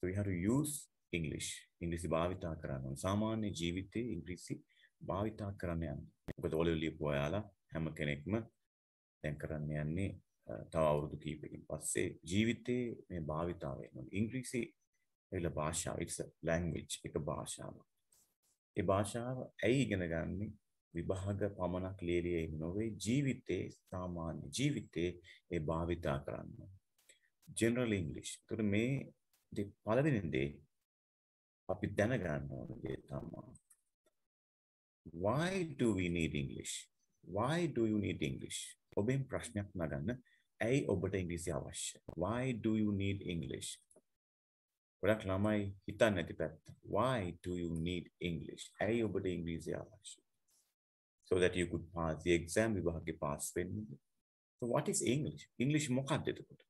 So we have to use English. ඉංග්‍රීසි භාවිතා කරන්න ඕනේ. සාමාන්‍ය ජීවිතේ ඉංග්‍රීසි භාවිතා කරන්න යන්න. මොකද ඔලෙවල් ලියපු ඔයාලා හැම කෙනෙක්ම දැන් කරන්න යන්නේ තව අවුරුදු කීපකින් පස්සේ ජීවිතේ මේ භාවිතාව වෙනවා. ඉංග්‍රීසි එල භාෂාව, it's a language, එක භාෂාවක්. ඒ භාෂාව ඇයි ඉගෙන ගන්නේ? විභාග පමණක් ලියලියේ නොවේ, ජීවිතේ සාමාන්‍ය ජීවිතේ ඒ භාවිතා කරන්න. ජෙනරල් ඉංග්‍රීසි. ඒතර මේ පළවෙනි දේ අපි දැනගන්න ඕනේ දේ තමයි why do we need English? Why do you need English? ඔබෙන් ප්‍රශ්නයක් නගන්න. ඇයි ඔබට ඉංග්‍රීසි අවශ්‍ය? Why do you need English? ගොඩක් ළමයි හිතන්නේ නැති පැත්ත. Why do you need English? ඇයි ඔබට ඉංග්‍රීසි අවශ්‍ය? So that you could pass the exam, විභාගේ pass වෙන්න. So what is English? English මොකක්ද එතකොට?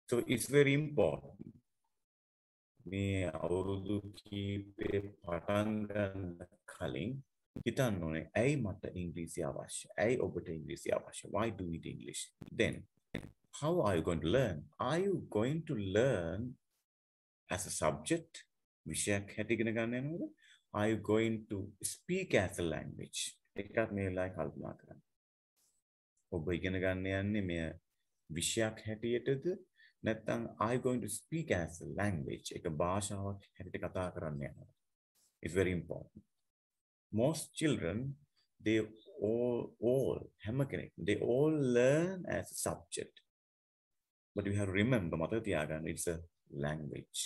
So it's very important. මේ අවුරුදු කීපේ පටන් ගන්න කලින් හිතන්න ඕනේ ඇයි මට ඉංග්‍රීසි අවශ්‍ය? ඇයි ඔබට ඉංග්‍රීසි අවශ්‍ය? Why do we need English? Then how are you going to learn? Are you going to learn as a subject? විෂයක් හැටියට ඉගෙන ගන්න යනවද? Are you going to speak as a language? එකක් මේ වෙලාවේ කල්පනා කරන්න. ඔබ ඉගෙන ගන්න යන්නේ මේ විෂයක් හැටියටද නැත්නම් are you going to speak as a language? එක භාෂාවක් හැටියට කතා කරන්න යනවද? It's very important. Most children, they all හැම කෙනෙක්, they all learn as a subject. But you have to remember, මතක තියාගන්න, it's a language.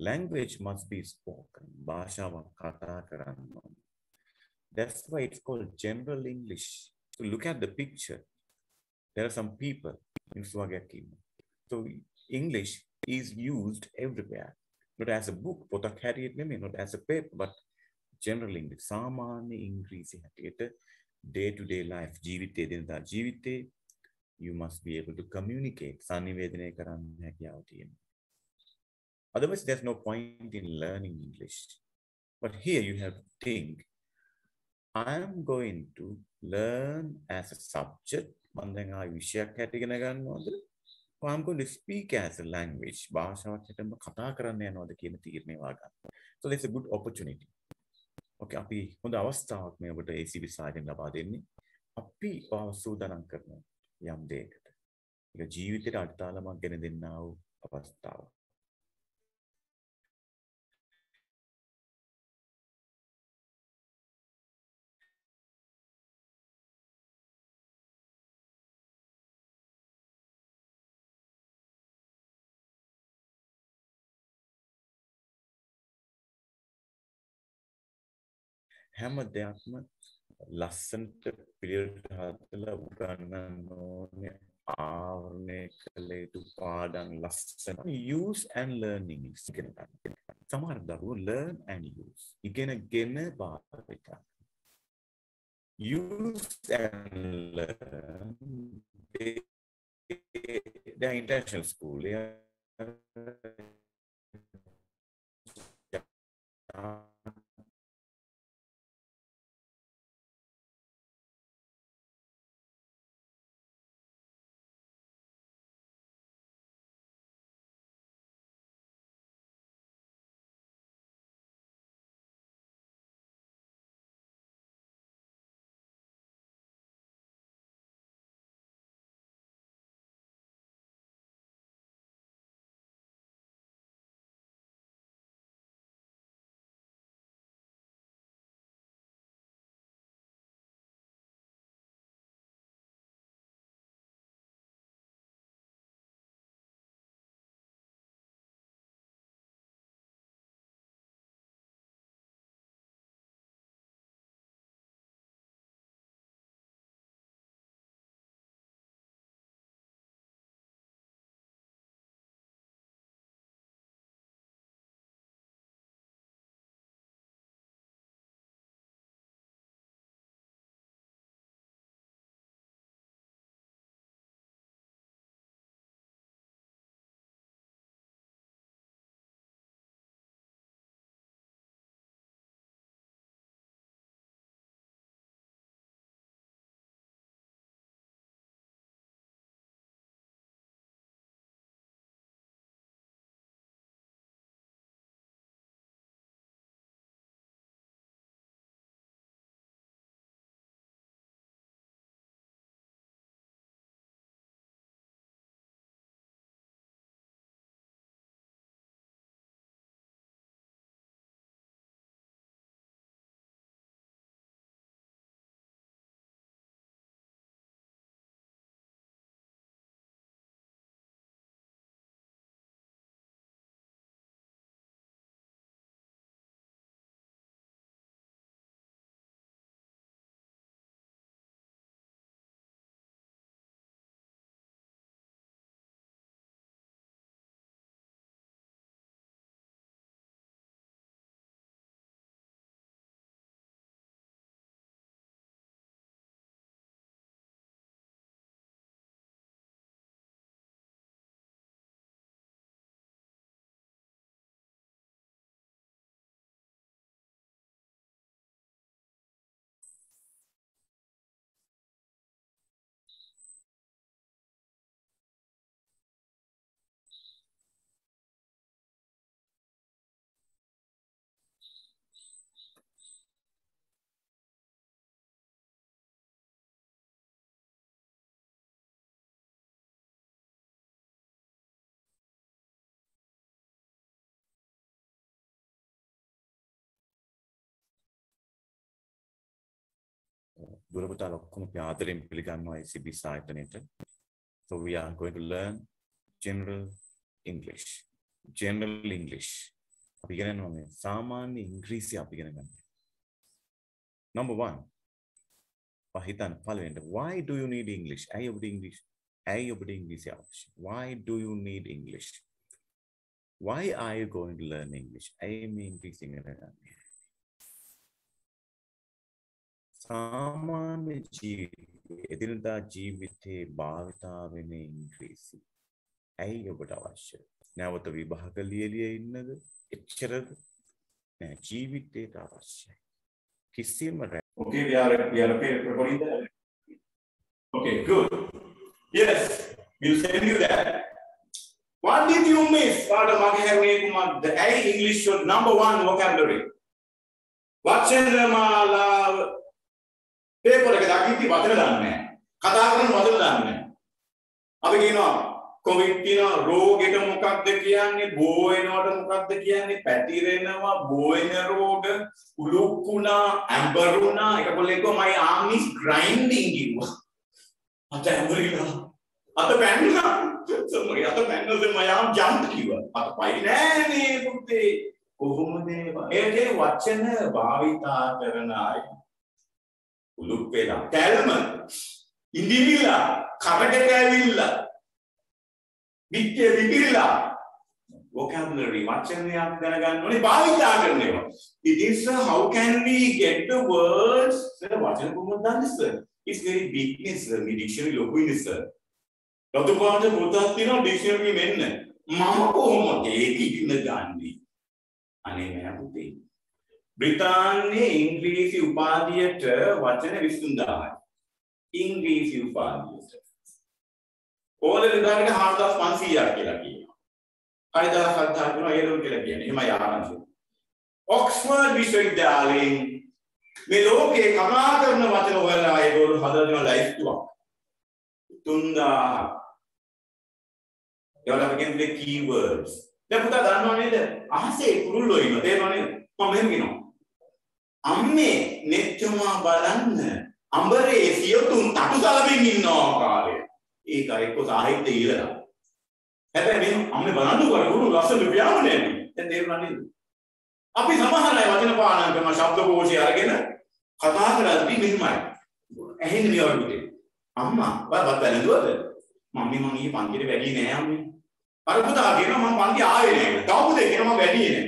Language must be spoken. භාෂාවක් කතා කරන්න ඕනේ. That's why it's called general English. So look at the picture. There are some people in Swagaki. So English is used everywhere. Not as a book, පොතක් හැටියට නෙමෙයි, not as a paper, but general English. සාමාන්‍ය ඉංග්‍රීසි හැටියට day to day life, ජීවිතේ දිනදා ජීවිතේ you must be able to communicate. sannivedanaya කරන්න හැකියාව තියෙනවා. Otherwise, there's no point in learning English. But here you have to think, I'm going to learn as a subject. මම විෂයක් හැටියට ඉගෙන ගන්නවද? Or I'm going to speak as a language. භාෂාවක් හැටියට කතා කරන්න යනවද කියන තීරණය වාගන්න. So that's a good opportunity. Okay, අපි හොඳ අවස්ථාවක් මේ ඔබට ACB සායයෙන් ලබා දෙන්නේ. අපි සූදානම් කරනවා යම් දෙයකට. ඒක ජීවිතේට අඩතාලමක් ගෙන දෙන්නා වූ අවස්ථාවක්. හැම දෙයක්ම ලස්සනට පිළිවෙලට හදලා උගන්වන්න ඕනේ. ආවරණය කළ යුතු පාඩම් ලස්සන. Use and learning ඉගෙන ගන්න. සමහර දරුවෝ learn and use. ඉගෙනගෙන භාවිතා. Use and learn. They are international school. දුරපතාල ඔක්කොම අපි ආදරෙන් පිළිගන්නවා ICBC ආයතනයට. So we are going to learn general English. General English. අපි ඉගෙන ගන්නවා මේ සාමාන්‍ය ඉංග්‍රීසි අපි ඉගෙන ගන්නවා. Number 1. පහිතන් පළවෙනිට why do you need English? ඇයි ඔබට ඉංග්‍රීසි? ඇයි ඔබට ඉංග්‍රීසි අවශ්‍ය? Why do you need English? Why are you going to learn English? ඇයි මේ ඉංග්‍රීසි ඉගෙන ගන්නේ? සාමාන්‍ය ජීවිතයේ එදිනදා ජීවිතේ භාවිතා වෙන ඉංග්‍රීසි ඇයි ඔබට අවශ්‍ය? නැවත විභාග ලියලිය ඉන්නද? එච්චරද? නෑ ජීවිතේට අවශ්‍යයි. කිසිම Okay, we are recording that. Okay, good. Yes, we'll send you that. What did you miss? The A English number 1 vocabulary. වචනමාලා paper එක දකිද්දි වචන දන්නේ නැහැ. කතා කරන වචන දන්නේ නැහැ. අපි කියනවා කොවිඩ් කියන රෝගෙට මොකක්ද කියන්නේ? බෝ වෙනවට මොකක්ද කියන්නේ? පැතිරෙනවා, බෝ වෙන රෝග, උලුක්කුණා, ඇම්බරුණා, එක පොල්ලෙක් කිව්වා my arm is grinding කිව්වා. අත ඇම්බරිලා. අත පැන්නා. sorry අත පැන්නා my arm jumped කිව්වා. අත පයි නෑනේ පුතේ. කොහොමද ඒකේ වචන භාවිතා කරන අය උලුක් වෙලා කැල්ම ඉඳිවිලා කඩකට ඇවිල්ලා විච්චේ විපිරිලා vocabulary වචනයක් දැනගන්න ඕනේ භාවිතා කරන ඒවා. It is how can we get the words වචන කොහොමද දන්නේ sir? It's very bigness sir. මේ dictionary ලොකුයිනේ sir. රතු පාට පොතක් තියෙනවා dictionary මෙන්න. මම කොහොමද ඒක ඉගෙන ගන්නේ? අනේ නෑ පුතේ. බ්‍රිතාන්‍යයේ ඉංග්‍රීසි උපාධියට වචන 23000යි. ඉංග්‍රීසි උපාධියට. ඕලෙ විභාගයට 4500ක් කියලා කියනවා. 6000ක් ගන්නවා ඒලෝ කියලා කියන්නේ. එහෙමයි ආරංචි. ඔක්ස්ෆර්ඩ් විශ්වවිද්‍යාලයෙන් මේ ලෝකේ කතා කරන වචන හොයලා ඒගොල්ලෝ හදන ලයිස්තුවක්. 3000. ඒවල අපි කියන්නේ keywords. දැන් පුතා දන්නව නේද? අහසේ කුරුල්ලෝ ඉන්නවා. තේරෙනව නේද? මම මෙහෙම කියනවා. අම්මේ නෙච්චුමා බලන්න අඹරේ සියතුන් තටුසලමින් ඉන්නවා කාලේ. ඒක එක්ක සාහිත්‍ය ඉලලා. හැබැයි මේ අම්මේ බලන්නකො කුරුළු ලස්සන ව්‍යාමනේ. දැන් තේරුණා නේද? අපි සමහර අය වචන පාඩම් කරන ශබ්දකෝෂය අරගෙන කතා කරද්දී මෙහෙමයි. ඇහෙන්නේ මේ වගේ. අම්මා බබත් බැලුවද? මම්මි මං ඊ පන්තිට වැඩි නෑ අම්මේ. අර පුතා කියනවා මම පන්ති ආවේ නෑ. තව පුතේ කියනවා මම වැඩි නෑ.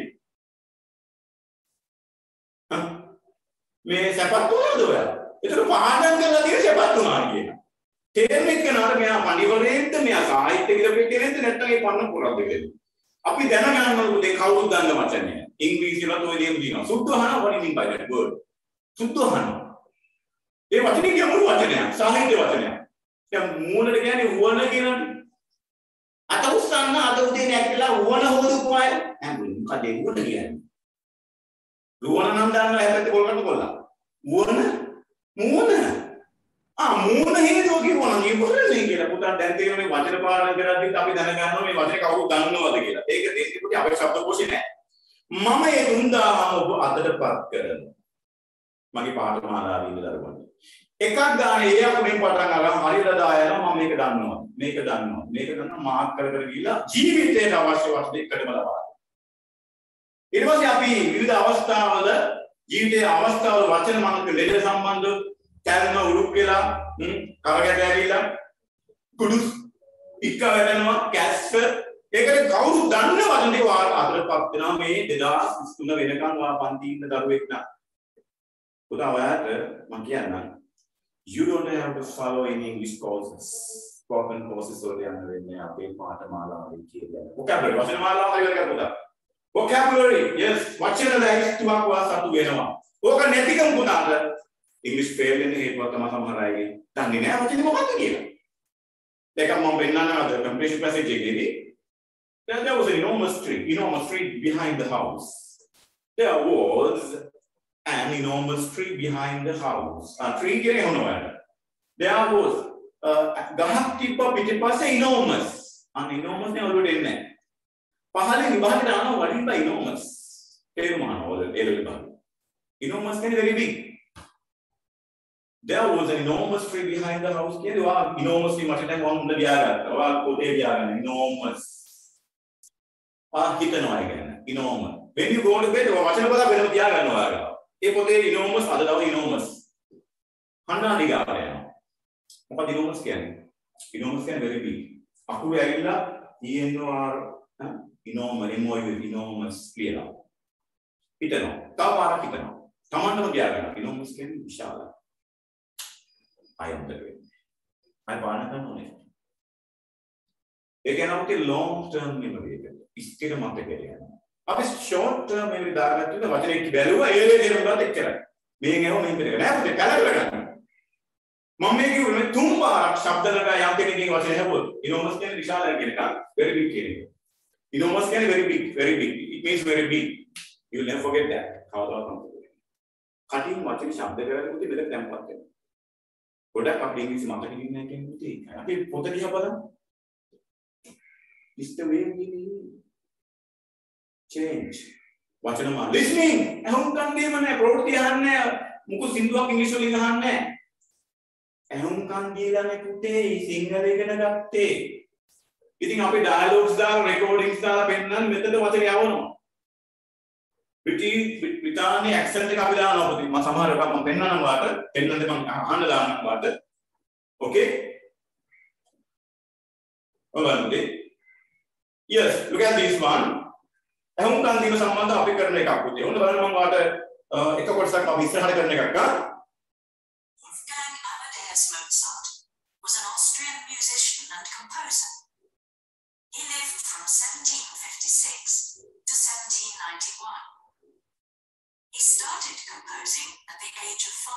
මේ සපත් උනද ඔයා? ඒතර පාඩම් කරලා තියෙන සපත් උනා කියන. තේරෙන්නේ කෙනාට මෙයා පඬිවරයෙක්ද මෙයා සාහිත්‍ය විද්‍යාවේ කෙනෙක්ද නැත්නම් ඒ පන්න පුරද්ද කියලා. අපි දැනගන්න ඕනේ පුතේ කවුරුද දන්න වචනය. ඉංග්‍රීසියට ඔය දේ දිනවා. සුද්ධහන what do you mean by that word? සුද්ධහන. ඒ වචනේ කියමු වචනයක්. සාහිත්‍ය වචනයක්. දැන් මූණට කියන්නේ උවන කියනනේ. අත උස්සන්න අත උදේ නැගිටලා උවන හොදපු අය. මොකද ඒ උවන කියන්නේ? උවන නම් දන්නවා හැබැයි කොල්කට කොල්ලා. උවන මූණ. මූණ හේතුව කිව්වනම් ඉවරනේ කියලා පුතා දැන් තේරෙන්නේ වචන පාඩම් කරද්දී අපි දැනගන්නවා මේ වචනේ කවුරු දන්නවද කියලා. ඒක දෙන්නේ පුතේ අපේ ශබ්දකෝෂේ නෑ. මම ඒ 3000ම ඔබ අතටපත් කරනවා. මගේ පාඨමාලාවේ ඉඳලා බලන්න. එකක් ගානේ ඒ අකුරෙන් පටන් අරන් හරියට දායනවා මම මේක දන්නවා. මේක දන්නවා. මේක දන්නවා මාක් කර කර ගිහලා ජීවිතේට අවශ්‍ය වස්තු එකටම ලබා. ඊට පස්සේ අපි විවිධ අවස්ථාවල ජීවිතයේ අවස්ථාවල වචන මනක ලෙඩ සම්බන්ධ කර්ම උරුක් වෙලා කරකට ඇවිල්ලා කුඩුස් ඉක්ක වෙනවා කැස්ස ඒකට කවුරු දන්න වචන ටික අතටපත් වෙනවා මේ 2023 වෙනකන් වා පන්ති ඉන්න දරුවෙක් නා පුතා ඔයාට මම කියන්නම් you don't have to follow any English courses spoken courses වල යන්න වෙන්නේ අපේ පාඨමාලාවේ කියලා vocabulary වචන මාලාව හරියට කරපුවා vocabulary yes වචන ලැයිස්තුවක් වාසතු වෙනවා ඕක නැතිකම පුතාට English fail වෙන හේතුව තමයි සමහර අයගේ දන්නේ නැහැ වචනේ මොකක්ද කියලා. ඒක මම පෙන්නන්න අද comprehension passage එකේදී there was an enormous tree behind the house. There was an enormous tree behind the house. A tree කියන්නේ මොනවද? There was ගහක් තිබ්බ පිටිපස්සේ enormous. enormous නේ ඔළුවට එන්නේ නැහැ. පහලින් විභාගයට ආනවා what is by enormous? තේරුම ආනවා ඔය විභාගය. Enormous කියන්නේ very big. There was an enormous tree behind the house. Can you enormously much time on the enormous. Enormous. When you go to bed, watch another enormous, other enormous. Hana Digara. What enormous can? Enormous can very big. Aku Agila, ENOR, enormous, clear. Pitano, Tawara Pitano, Tamanda Diaga, enormous can Vishala. I am the way. I Banaka on it. They can have a long term memory. It's still a month again. Up a short term memory that to the Vajay Belua, not a carrot. Being a home in the calendar. Mamma, you will Tumba, Shabdanaga, Yamaki was a heaven. Enormous can Vishala get up, very big killing. Enormous can very big, very big. It means very big. You will never forget that. How about cutting watching Shabdanaga with a temper. Product of being is marketing in 1950. I put the Yabala. It's the way we change. Watch them listening. I don't come there when I brought the Hanna, Muku Sindu English in the Hanna. I don't come there and I put a singer again and up day. You think of a dialogues, recordings, pen and method of what they have. Britannia accent Capilano, Masamara, pen and water, pen and water. Okay? Yes, look at this one. I don't know if someone is going to make up with you. Wolfgang Amadeus Mozart was an Austrian musician and composer. He lived from 1756 to 1791. He started composing at the age of 5.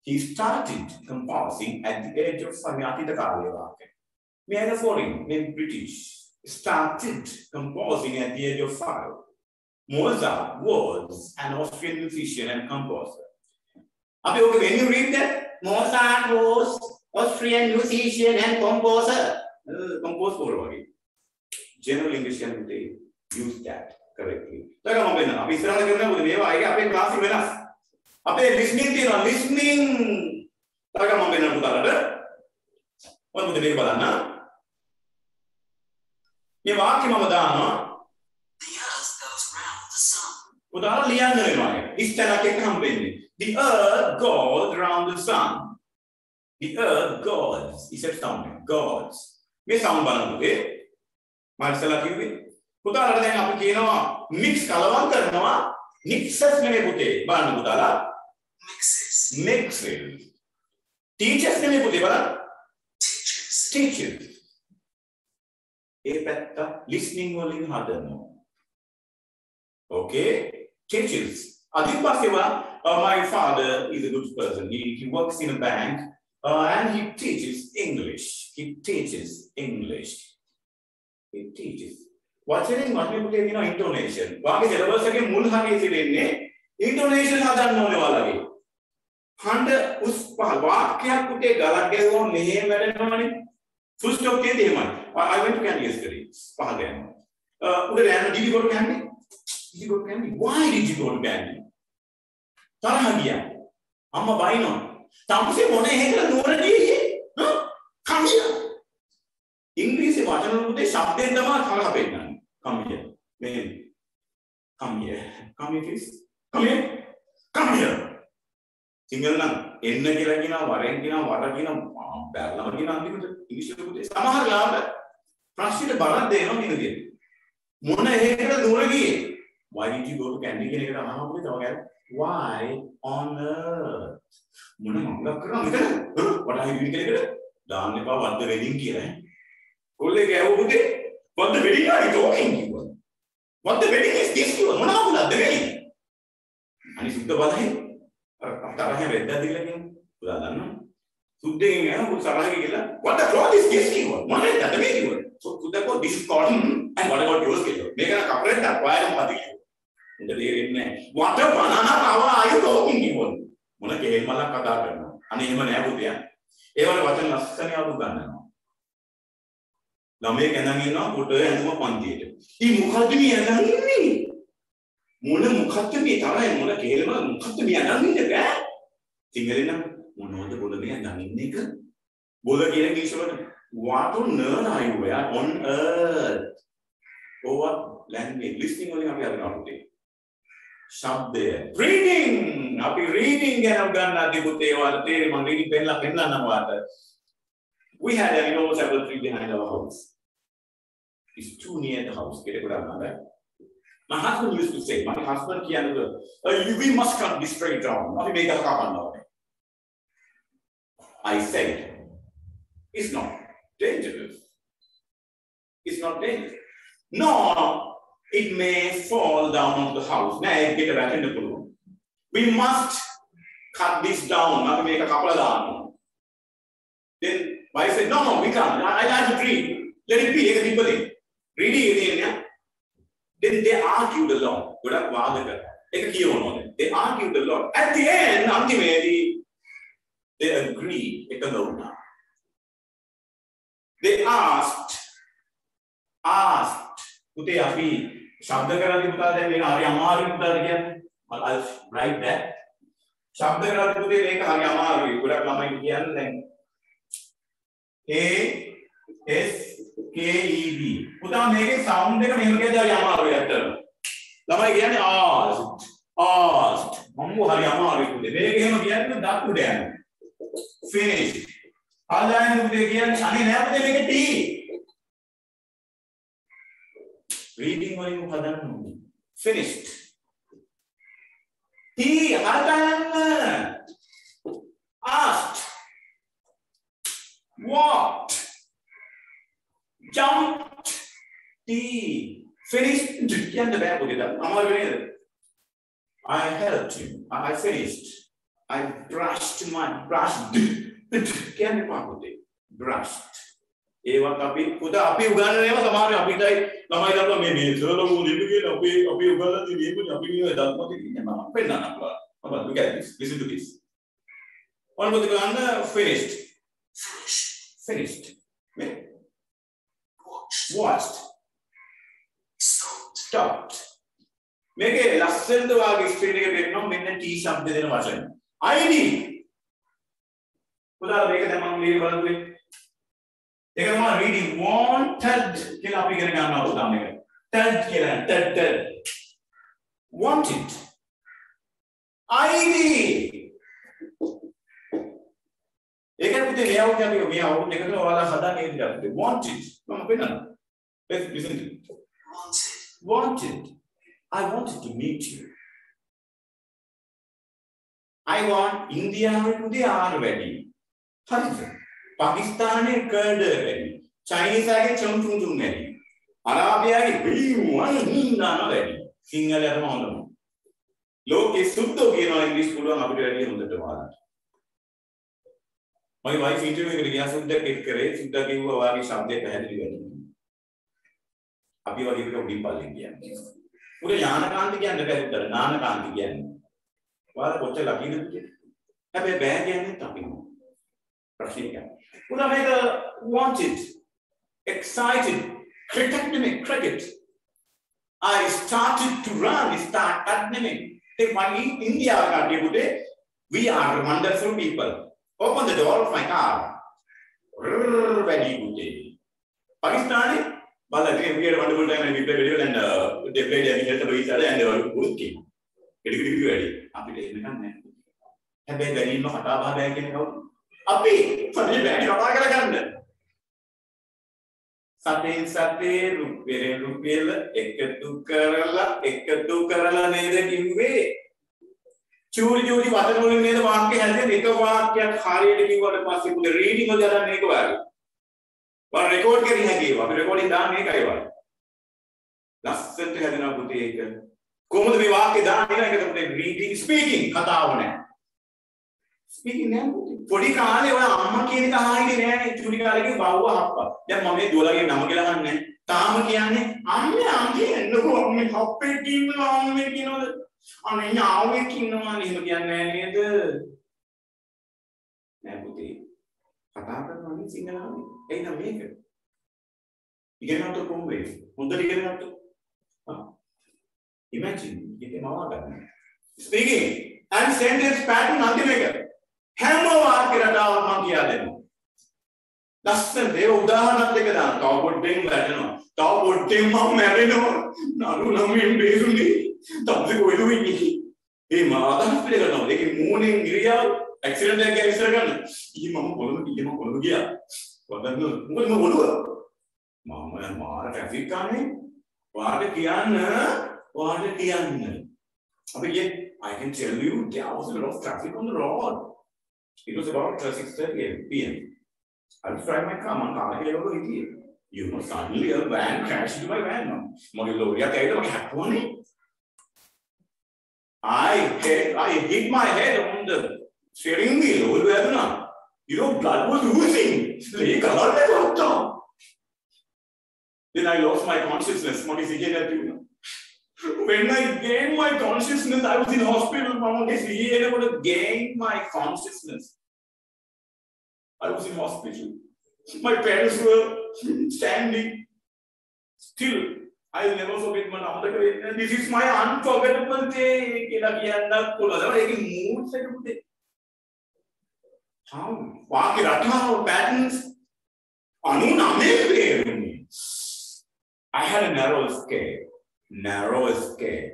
He started composing at the age of 5. We had a foreign named British. Started composing at the age of 5. Mozart was an Austrian musician and composer. Okay, when you read that, Mozart was Austrian musician and composer. Compose for it. General English can use that correctly. Like I'm going to listening. Like I'm going to what would they balana? You walk him on the earth goes round the sun. Without Liana, it's like a company. The earth goes round the sun. The earth goes. He said something. Gods. Me sound balance. Marcella TV. Putala then application mix kalawan karnawa. Mixes me pute. Ban putala. Mixes. Teachers me pute bala. Teachers. Listening only harder no. Okay? Teachers. My father is a good person. He works in a bank and he teaches English. What's it in intonation? Intonation full stop I went to Candy yesterday. Did you go to Candy? Why did you go to Candy? Tarahagia. Amma Baino. Tamse Mone Hekla Nora. Come here. English is what I'm going to come here. Come here, please. Come here. Single none. Enagina, Varangina, Varagina, Balamagina, English. Samaha Lava. Trusted a Barat, they don't need it. Mona Hekla Nuragi. Why did you go to Candy? Why on earth? What are you doing? Down what the wedding here. What the wedding are you talking about? What the wedding is this you? What are the wedding? And if the Balahi, Taraha read that again, what the cloth is this you? What is that the way you were? So this is cotton and what about yours? Make a couplet that why I'm what a banana power are you talking about? Mona came Malakata and even Abudia. Ever watching a sunny Abugana. Now make an anino, put her and one theatre. He Mukatimi and Anini. Muna Mukatimi, Tara and Mona Kelma, Mukatimi and Anini the guy. Tingerina, මොනවද බොල මේ ගණින්න එක? බොල කියන ඉංග්‍රීසි වලට what on earth are you where on earth? Or what language? Listening වලින් අපි අරගෙන ආපුතේ. ශබ්දය. Reading. අපි reading ගැන ගන්න අධිපුතේ වල තේරෙ මම reading පෙන්නන්නම් ඔයාලට. We had an enormous apple tree behind our house. It's too near the house. Get it right? My husband used to say, my husband we must cut this tree down. I said, it's not dangerous. It's not dangerous. No, it may fall down on the house. Now I get back in the room. We must cut this down. Not make a couple of down. Then I said, no, we can't. I like the tree. Let it be. Ready again. Then they argued a lot. They argued a lot. At the end, ultimately, they agreed. They asked. Puthe api shabda karati puta දැන් මේක හරි අමාරුයි පුතාද කියන්නේ. I'll write that. ශබ්ද කරද්දී පුතේ මේක හරි අමාරුයි. ගොඩක් ළමයි කියන්නේ දැන් A S K E D. පුතා මේකේ සවුන්ඩ් එක මෙහෙම කියද්දී හරි අමාරුයි ඇත්තටම. ළමයි කියන්නේ asked. මම හරි අමාරුයි පුතේ. මේක එහෙම කියන්නේ දක්ුඩ යනවා. Finish. ආදායන පුතේ කියන්නේ අනේ නෑ පුතේ මේක T. Reading වලින් හදන්න finished. He hadn't asked, walked, jumped, he finished. I helped him. I finished. I brushed. Brushed. ඒවත් අපි පුතා අපි උගන්වන ඒවා සමහර අපිටයි ළමයි දන්නවා මේ සරලව ලිපි කියන අපි උගන්වලා තියෙන්නේ අපි මේ දන්නවා කියන්නේ මම පෙන්නන්න පුළුවන්. අපිට look at this. Listen to this. ඔන්න ගන්න finished. Watched. Stopped. මේකේ ලස්සනද වාගේ ස්ක්‍රීන් එකේ පෙන්නනවා මෙන්න T ශබ්ද දෙන වචන. ID. පුතා මේක දැන් මම ලියලා බලන්නේ. They are reading wanted. Kill up again. Third. Wanted. ID. They can put the layout. They can do all the wanted. Let's listen to it. Wanted. I wanted to meet you. I want India to the R wedding. Pakistan curd ready. Chinese age chum ready. Arabia one ready. Single amount. Look is Sutto English school on ready on the Tamara. My wife interviewed the Yasuda Kare, Sutta gave a very subject ahead of you. Apiva give a people again. Put a Yana can't again, the better, Nana can't again. What a lucky have a bag and talking. Put a wanted, excited, cricket. I started to run, start academic. Take my India, we are wonderful people. Open the door of my car. Very good day. Pakistani, well, we had a wonderful time and we played video and they played against each other and they were good game. Get ready. Happy day. Have they very no Hataba back in out? Api, funny bag, you're not gonna Sate, Rupil, Ekatu Karala, neither give way. Churi, what the market has a little market, hurry, what a possible reading of the other make. One record getting a game, recording down make I want. Last set had enough to take. Come to be walking down, reading, speaking, Speaking them, Podi Kale or Amaki hiding in Churikari Bawa Hapa. Then Mame Dula in Namakilan, Tamakiane, I'm no hopping long making on now making no one in the Nabuti. Pataka money single ain't a maker. You get out of Bombay. Imagine, get him out. Speaking and sentence pattern anti-maker. හැම වාක්‍ය රටාවක් මම කියා දෙනවා. ලස්සන දේ උදාහරණයක් දෙක දාන්න. තව පොඩ්ඩෙන් වැටෙනවා. තව පොඩ්ඩෙන් මම මැරෙනවා. නඩු නම් බේරුනේ. තවද කොහෙද ඉන්නේ? ඒ මම අදහස් පිළ කරනවා. ඒකේ මූණෙන් ඉරියව් ඇක්සිඩන්ට් එකක් ගැන ඉස්සර ගන්න. ඊ මම කොළඹ ගියා. වදන්න මොකද මම ඔළුව. මම මාර ට්‍රැෆික් කානේ. වාට කියන්න. But yet, I can tell you there was a lot of traffic on the road. It was about 6:30 p.m. I was driving my car, man, car here over here. You know, suddenly a van crashed into my van. I hit my head on the steering wheel. You know, blood was oozing. Then I lost my consciousness. When I gained my consciousness, I was in hospital. Mama was able to gain my consciousness. I was in hospital. My parents were standing. Still, I will never forget my mother. This is my unforgettable day. How? Patterns. I had a narrow escape.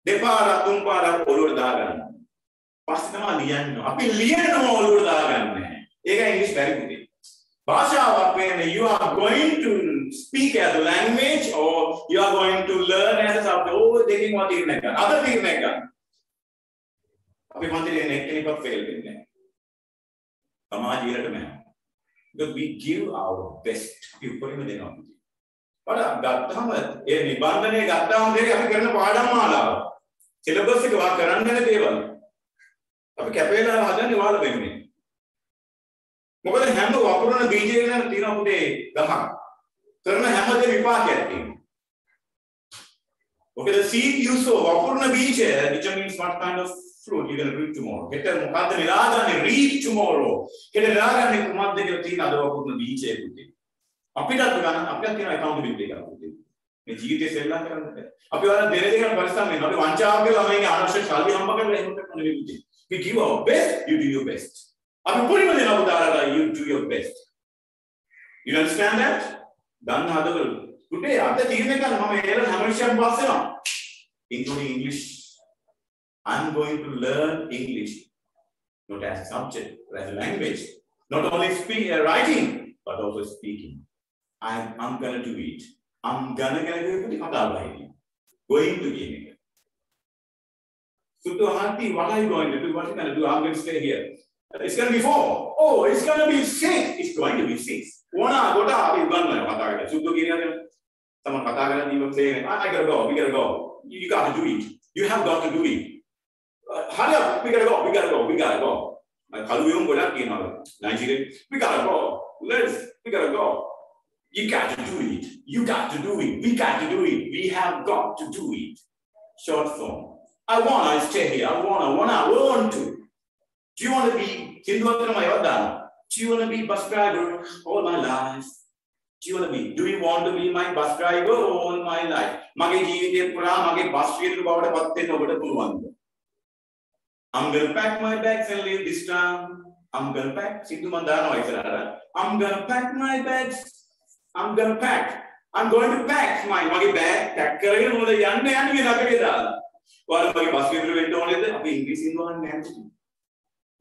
දෙපාරක් තුන් පාරක් ඔලුවට දාගන්න. පස්සේ තමයි ලියන්න. අපි ලියනම ඔලුවට දාගන්නේ නැහැ. ඒක ඉංග්‍රීසි බැරි පුතේ. භාෂාවක් වෙන්නේ you are going to speak as a language or you are going to learn as a subject. ඕක දෙකකින් වා තීරණය ගන්න. අද තීරණය ගන්න. අපි මන්දිරේ එක්කෙනෙක්වත් ෆේල් වෙන්නේ නැහැ. සමාජීයටම යනවා. Because we give our best. අපි උපරිම දෙනවා. ගත්තම ඒ නිබන්ධනය ගත්තාම දෙක අපි කරන පාඩම් මාලාව සිලබස් එක වා කරන්න යන දේවල් අපි කැපේලා හදන්නේ වාල වෙන්නේ මොකද හැම වපුරන බීජයක නම් තියෙන පුතේ ගහක් කරන හැම දේ විපාකයක් තියෙනවා okay the seed you sow වපුරන බීජය determines what kind of fruit you're going to reap tomorrow හෙට මොකද්ද නිරාගන්නේ reap tomorrow හෙට නිරාගන්නේ කුමක්ද කියලා තියෙන අද වපුරන බීජය පුතේ අපිටත් තියෙන accountability එකක් පුතේ. මේ ජීවිතේ සෙල්ලම් කරන්න බෑ. අපි වල දෙන දෙකම පරිස්සම් වෙනවා. අපි වංචාවක් කරලා ළමයින්ගේ අනවශ්‍ය සල්ලි හම්බ කරලා එහෙම කරන්න නෙවෙයි පුතේ. We give our best, you do your best. අපි පොරිම දෙනවා පුතාලා you do your best. You understand that? දන්න හදවල. පුතේ අද තීරණය කරන්න මම ඒල හැම විෂයක්ම පාස් වෙනවා. Including English. I'm going to learn English not as a subject, but as a language. Not only writing, but also speaking. I'm gonna do it. I'm gonna do it. Going to game it. So to Auntie, what are you going to do? What are you gonna do? I'm going to stay here. It's gonna be 4. Oh, it's gonna be 6. It's going to be 6. One hour, we gotta go. We gotta go. You got to do it. You have got to do it. Hurry up. We gotta go. We gotta go. We gotta go. Nigeria. We gotta go. We gotta go. You got to do it. You got to do it. We got to do it. We have got to do it. Short form. I stay here. I want to. Do you want to be Do you want to be bus driver all my life? Do you want to be my bus driver all my life? I'm going to pack my bags and leave this town. I'm going to pack. I'm going to pack my bags. I'm going to pack my bag. Pack කරගෙන මොකද යන්න කියලා අපිට දාලා. ඔයාලා මගේ bus ගෙදර වෙන්න ඕනේද? අපි ඉංග්‍රීසියෙන් ගහන්නේ නැහැ.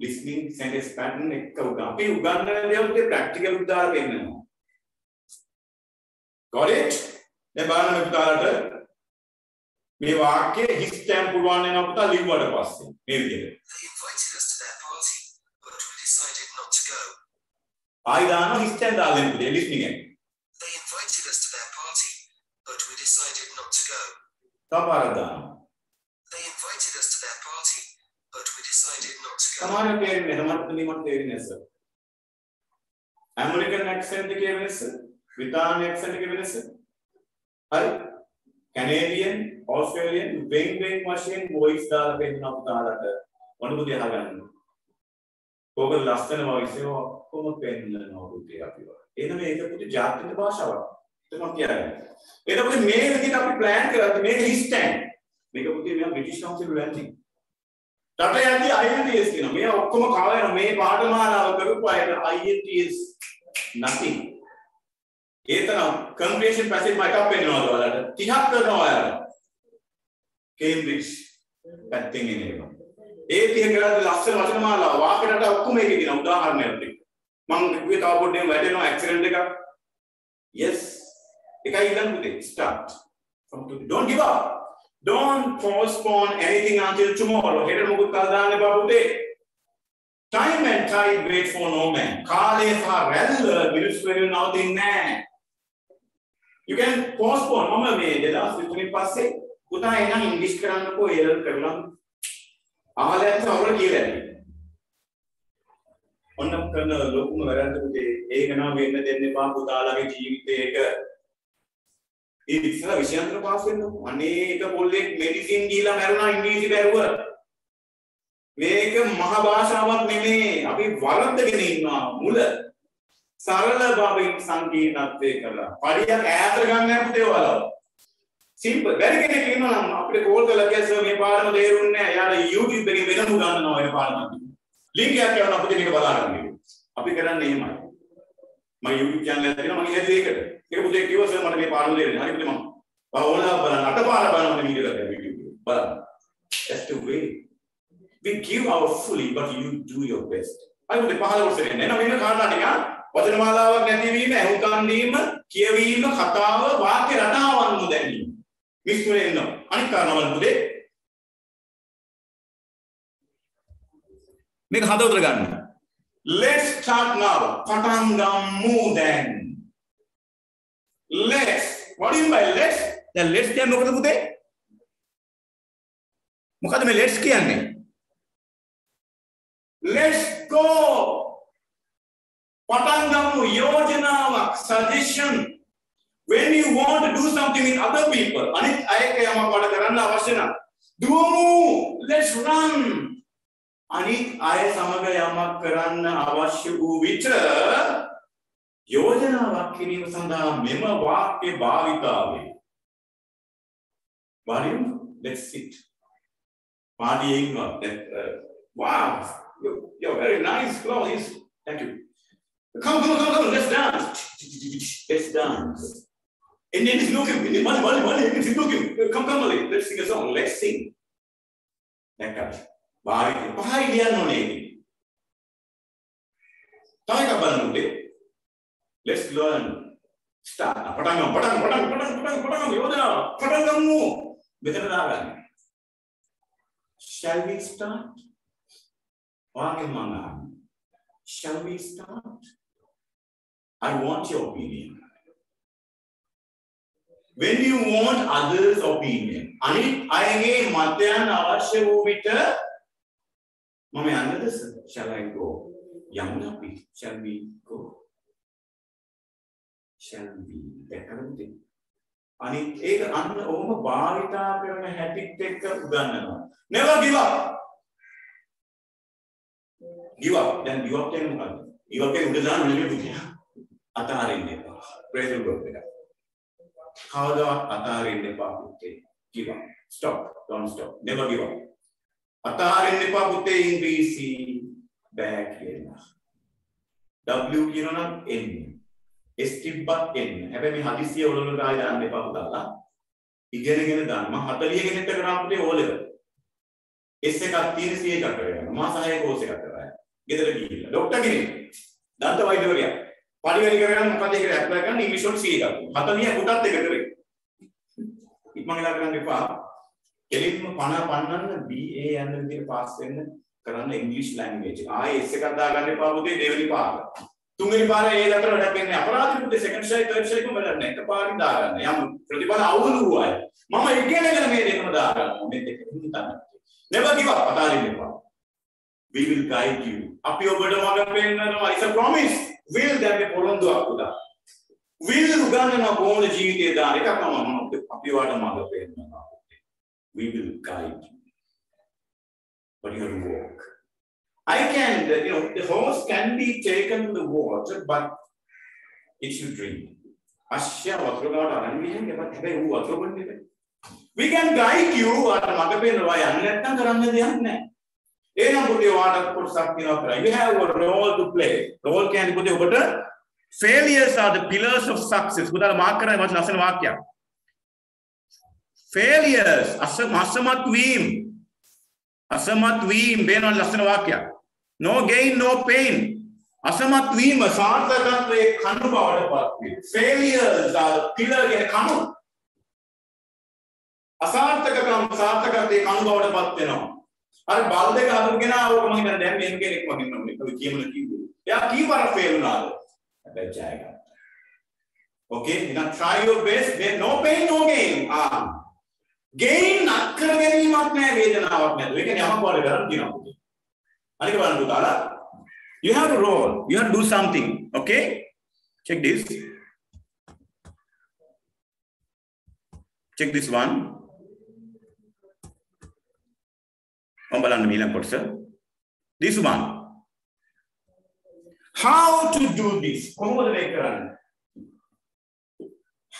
Listening sentence pattern එක උගා. අපි උගන්වන දේවල් ප්‍රැක්ටිකල් උදාහරණ දෙන්නවා. Got it? දැන් බලන්න මේ පුතාලට මේ වාක්‍යයේ හිස් ස්ටැම්ප් පුළුවන් වෙනවා පුතා ලිව්වට පස්සේ. මේ විදිහට. They invited us to their party, but we decided not to go. ආයි දානවා හිස් ස්ටැම්ප් දාලා දෙන්න listening එක. They invited us to their party, but we decided not to go. තපාරදා. They invited us to their party, but we decided not to go. සමහර තේරෙන්නේ මට තේරෙන්නේ නැස. American accent එකේ වෙනස, Britannian accent එකේ වෙනස. හරි? Canadian, Australian, වෙන් වශයෙන් voice දාලා පෙන්නන පුතාලට මොනවද අහගන්න. කොහොමද ලස්සන voice එක කොහොමද පෙන්නනවා පුතේ අපි වල. එතන මේක පුතේ ජාතික භාෂාවක්. ඒක මම කියන්නේ. එතකොට මේ විදිහට අපි plan කරලා මේක හිස්ටැන්. මේක පුතේ මෙයා බ්‍රිටිෂ් කවුන්සිල් වලින් රට යද්දී IELTS කියනවා. මේ ඔක්කොම කවයන මේ පාඨමාලාව කරපු අයට IELTS nothing. ඒතරම් කම්ප්‍රීහෙන්ෂන් පැසේජ් එකක් වෙන්නවද ඔයාලට? 30ක් කරනවා ඔයාලා. කේම්බ්‍රිජ් පැත්තෙන් එනවා. ඒ 30 කරලා ලස්සන වචනමාලාව වාක්‍යයට ඔක්කොම එකේ තියෙන උදාහරණයක් එක්ක. මම කිව්වේ තව පොඩ්ඩක් වැටෙනවා ඇක්සිඩන්ට් එකක්. Yes. එකයි ඉඳන් පුතේ start. From today. Don't give up. Don't postpone anything until tomorrow. හෙට මොකද කල් දාන්න එපා පුතේ. Time and tide wait for no man. කාලය සහ රැල්ල මිනිස්සු වෙනුවෙන් නවතින්නේ නැහැ. You can postpone. මම මේ 2023 පස්සේ පුතා එනම් ඉංග්‍රීසි කරන්නකෝ ඒරල් කරලා අහලා ඇත්ත අවුල කියලා ඇති. ඔන්න කරන ලොකුම වැරද්ද පුතේ ඒක නම් වෙන්න දෙන්න එපා පුතාලාගේ ජීවිතේක. ඒ ඉස්සර විෂයන්තර පාස් වෙන්න ඕන. අනේ එක පොල්ලෙක් මෙඩිසින් දීලා මැරුණා ඉංග්‍රීසි බැරුව. මේක මහ භාෂාවක් නෙමෙයි. අපි වරද්දගෙන ඉන්නවා මුල. සරල බවින් සංකීර්ණත්වයේ කරලා. පරියක් ඈතට ගන්න නැහැ පුතේ ඔයාලා. සිම්පල්. වැඩි කෙනෙක් ඉන්නවා නම් අපිට කෝල් කරලා කියන්න සර් මේ පාඩම තේරුන්නේ නැහැ. එයාලා YouTube එකේ වෙනම ගන්නවා ඒ පාඩම. ලින්ක් එකක් යවන්න අපිට මේක බලාගන්න. අපි කරන්නේ එහෙමයි. මම YouTube channel එකක් තියෙනවා මම ඉන්නේ ඒකට. ඒක පුතේ කිව්වා සර් මට මේ පාඩම තේරෙන්නේ. හරි පුතේ මම ඕලා බලන්න අටපාර බලන්න වීඩියෝ එකක් YouTube බලන්න. That's the way. We give our fully but you do your best. අය පුතේ 15 වසරේ නේද වෙන කාරණා ටික වචනමාලාවක් නැතිවීම, අහුම්කම් දීම, කියවීම, කතාව, වාක්‍ය රටාවන් නොදැනීම. මිස්තුනේ ඉන්නවා. අනිත් කාරණාවල් පුතේ මේක හදවතට ගන්න. Let's start now. පටන් ගමු දැන්. Let's. What do you mean by let's? දැන් let's කියන්නේ මොකද පුතේ? මොකද මේ let's කියන්නේ? Let's go. පටන් ගමු යෝජනාවක් suggestion. When you want to do something with other people, අනිත් අයක යමක් වඩ කරන්න අවශ්‍ය නම් දුවමු. Let's run. අනිත් අය සමග යමක් කරන්න අවශ්‍ය වූ විට යෝජනාවක් කිරීම සඳහා මෙම වාක්‍ය භාවිතා වේ. Volume, let's sit. Partying, wow, you're very nice clothes. Thank you. Come, let's dance. Let's dance. And then he's looking, money, he's looking. Come, let's sing a song. Let's sing. That guy. Pahai dia no ne. Tahu apa nanti? Let's learn. Start. Padang yodana. Padang kamu. Betul tak? Shall we start? Wahai mana? Shall we start? I want your opinion. When you want others' opinion, anit ayage matyan avashya vu vita. Mama yannada sir. Shall I go? Yamuna please. Shall we go? Shall we? Dekkarante. Anit eka anna oma bhavita karana hatit ekka udannawa. Never give up. Give up. Then give up කියන්නේ මොකක්ද? give up කියන්නේ උඩ දාන්න නෙමෙයි පුතියා. අතාරින්න එපා. praise the Lord එක. කවදාවත් අතාරින්න එපා පුතේ. give up. Stop. Don't stop. Never give up. අතාරින්න එපා පුතේ ඉංග්‍රීසි බෑ කියලා. W කියනවා නම් N. S තිබ්බත් N. හැබැයි මේ හදිසිය වලට ආයෙ දාන්න එපා පුතාලා. ඉගෙනගෙන දාන්න. මම 40 කෙනෙක්ට කරා පුතේ O level. S එකක් තියෙන C එකක් කරගෙන. මාස 6 කෝස් එකක් කරා. ගෙදර ගිහිල්ලා. ડોක්ටර් කෙනෙක්. දන්ත වෛද්‍යවරයා. පරිවැඩි කරගන්න මොකද ඒකට ඇප්ලයි කරන්න ඉංග්‍රීසි වල C එකක්. 40 පුටත් එක කරේ. ඉක්මනලා කරන්න එපා. කෙලින්ම පණ පන්නන්න BA යන විදිහට පාස් වෙන්න කරන්න ඉංග්‍රීසි ලැන්ග්වේජ්. ආයේ S එකක් දාගන්න එපා පුතේ දෙවෙනි පාර. තුන්වෙනි පාර ඒ අතර වැඩක් වෙන්නේ අපරාධ පුතේ සෙකන්ඩ් ෂයි තර්ඩ් ෂයි කොහොමද නැහැ. එක පාරින් දාගන්න. යම් ප්‍රතිඵල අවුල් වුණායි. මම ඉගෙනගෙන මේ දෙකම දාගන්නවා. මේ දෙක හිතන්න. Never give up. අතාරින්න එපා. We will guide you. අපි ඔබට මඟ පෙන්නනවා. It's a promise. Will දැන් පොරොන්දුවක් පුතා. Will උගන්වන කොහොමද ජීවිතේ දාන එකක් තමයි මම අපි වාට මඟ පෙන්නනවා. We will guide you. But you have to walk. I can, the horse can be taken to the water, but it should drink. Ashya watrogata aranviyange, but හැබැයි ඌ වතුර බොන්නේ. We can guide you අර මඟ පෙන්නනවා යන්න නැත්නම් කරන්න දෙයක් නැහැ. එහෙනම් පුතේ ඔයාලට කොටසක් තියෙනවා කරා. You have a role to play. Role කියන්නේ පුතේ ඔබට failures are the pillars of success. පුතාලා මාක් කරන්න මට ලස්සන වාක්‍යයක්. Failures අසමත් වීම. අසමත් වීම වෙන ලස්සන වාක්‍යයක්. No gain no pain. අසමත් වීම සාර්ථකත්වයේ කණු බවට පත් වේ. Failures are the pillar කියන කණු. අසාර්ථකකම් සාර්ථකත්වයේ කණු බවට පත් වෙනවා. අර බල් දෙක අඳුරගෙන ආවොත් මම හිතන්නේ දැන් මේක කෙනෙක් වගේ නෝනේ. ඒක කියමන කිව්වේ. එයා කීවර ෆේල් වුණාද? හැබැයි ජය ගත්තා. Okay, now try your best. There no pain no gain. Gain අක්කර ගැනීමක් නෑ වේදනාවක් නෑ. ඒක යමක් වල කරන් දිනවා. අනික බලන්න පුතාලා. You have a role. You have to do something. Okay? Check this. Check this one. This one. How to do this?